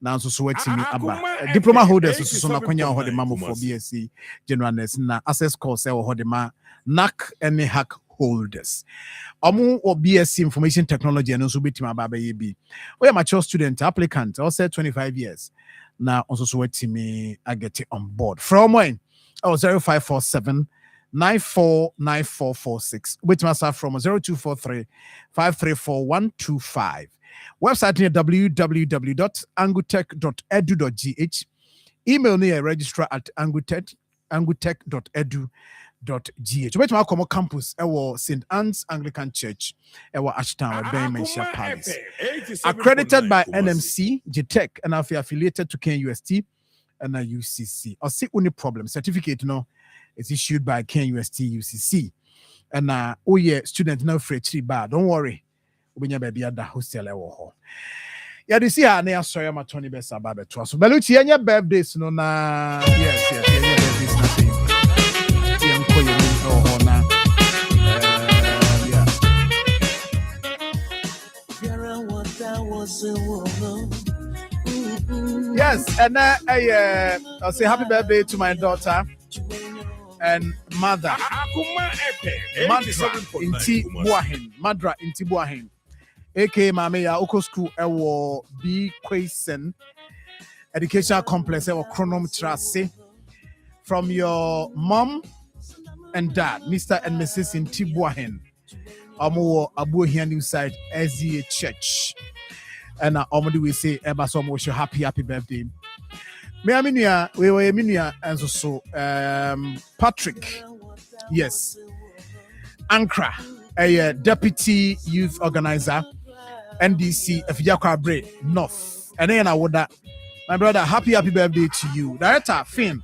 Now so me aba diploma holders so na kwanya ho de mamo for BSc General Nursing na access course e ho de ma NAC and hack holders. Omu or BSc Information Technology and also betima baba yebi. We are mature student applicant also 25 years. Now also me I get it on board. From when? 0547 949446. With myself from 0243 534 125. Website near www.angutech.edu.gh. Email near registrar at angutech.edu.gh. Wait my Akoma campus ewo St. Anne's Anglican Church ewo Ashtown Benmensha Palace. Accredited by NMC, GTech, and affiliated to KNUST and UCC. Or see only problem. Certificate no is issued by KNUST UCC. And oh yeah, student no free bad. Don't worry. Ubinya baby at the hostel ewo ho. Yeah, this year na sorry ma Tony Besa babe to so. Beluchi enya birthdays no na yes birthdays na say. Yes, and I'll say happy birthday to my daughter and mother. Madra Inti Buahin. A.K. Mameya Oko School Ewo B. Quason Educational Complex Ewo Chronom Trace. From your mom and dad, Mr. and Mrs. Inti Buahin. Amu Abu here new side SDA Church. And we say Ebasom wish you happy birthday. Me aminia we aminia and so Patrick. Yes. Ankra, a deputy youth organizer, NDC Efijakwa Bre North. And then I would my brother, happy birthday to you. Director Finn,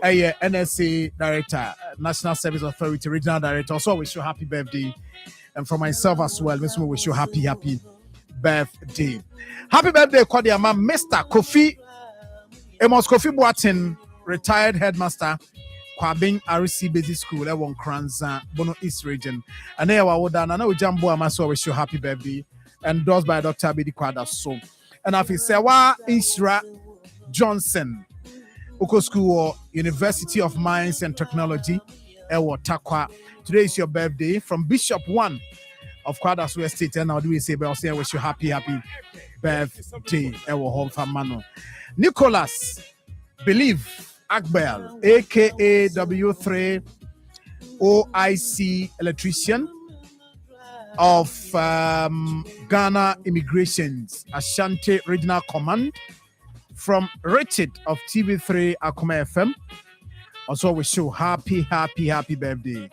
a NSA director, National Service Authority, regional director. Also wish you happy birthday. And for myself as well, we wish you happy birthday. Happy birthday, Kwadiama, Mr. Kofi Amos Kofi Boatin, retired headmaster, Kwabing RC Basic School, Ewon Kranza, Bono East Region. And there I know Jambo Amaso wish you happy birthday. Endorsed by Dr. Abidi Kwada So. And if it's Sewa Isra Johnson, Uko School, University of Mines and Technology, Ewo Takwa. Today is your birthday from Bishop 1 of Kwadas West State. And now do we say, but I wish you happy birthday, Ewo Home Famano. Nicholas Believe Akbel, aka W3 OIC electrician of Ghana Immigrations Ashanti Regional Command, from Richard of TV3 Akoma FM. Also wish you happy birthday.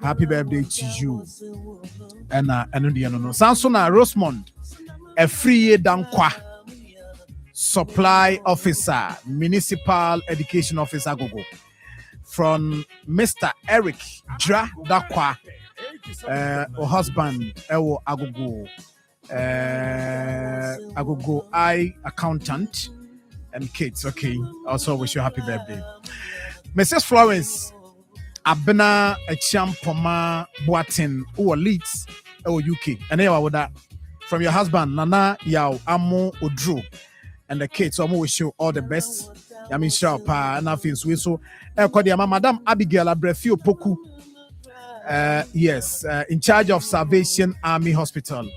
Happy birthday to you. And Sansona Rosemond, a free Dankwa supply officer, municipal education officer Gogo. From Mr. Eric Dra Dakwa, husband Ewo Agogo I accountant and kids. Okay. Also wish you happy birthday. Mrs. Florence Abena Echiampoma Boatin who leads UK. And there with that from your husband Nana Yao Amo Odro and the kids. So I wish you all the best. Yami Sharpa and nothing so Madam Abigail Abrefio Poku. Yes, in charge of Salvation Army Hospital.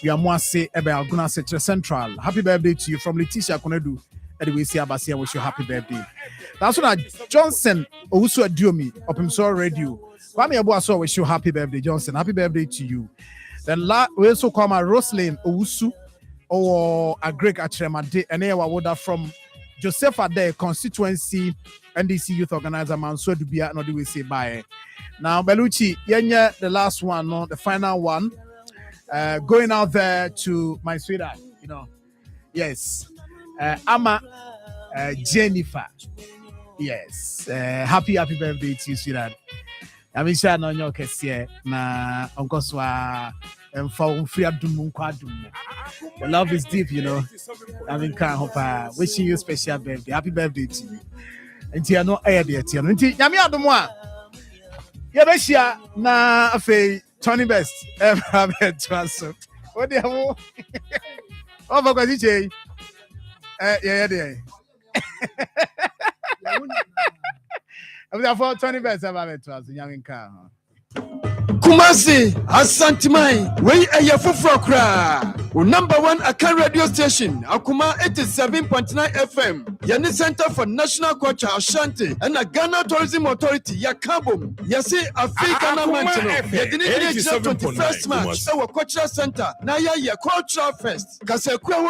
We are more say about Guna Central. Happy birthday to you from Letitia Konedu. Anyway, see Abasia wish you happy birthday. That's what Johnson also Adiomi of Himso Radio. Kwame Abuaso wish you happy birthday, Johnson. Happy birthday to you. Then we also call my Roslyn Owusu or a Greek Atremade and Ewa from Joseph Addo constituency NDC youth organizer Manso Dubia no do we say bye. Now Beluchi, Yenya, the last one, no, the final one. Going out there to my sweetheart, yes. Ama Jennifer. Yes. Happy birthday to you, sweetheart. I'm sure no nyo kese na onkoswa free adum nkwadum. The love is deep, I mean, can't hope wishing you a special birthday. Happy birthday to you. And you know, I dear Tiano. Yami Adomwa. Yabeshia na afe Tony Best. Ever transfer. What the hell? Oh, for DJ. Yeah. I'm for Tony Best. Ever transfer. Young car. Kumasi, Asantimai, we are your Fufrokra. Number one Akan radio station, Akoma 87.9 FM. Yani Center for National Culture, Ashanti, and the Ghana Tourism Authority, Yakabum. Yasi African Mantino. Yadini 21st March, our cultural center. Naya, your cultural fest. Kasekwa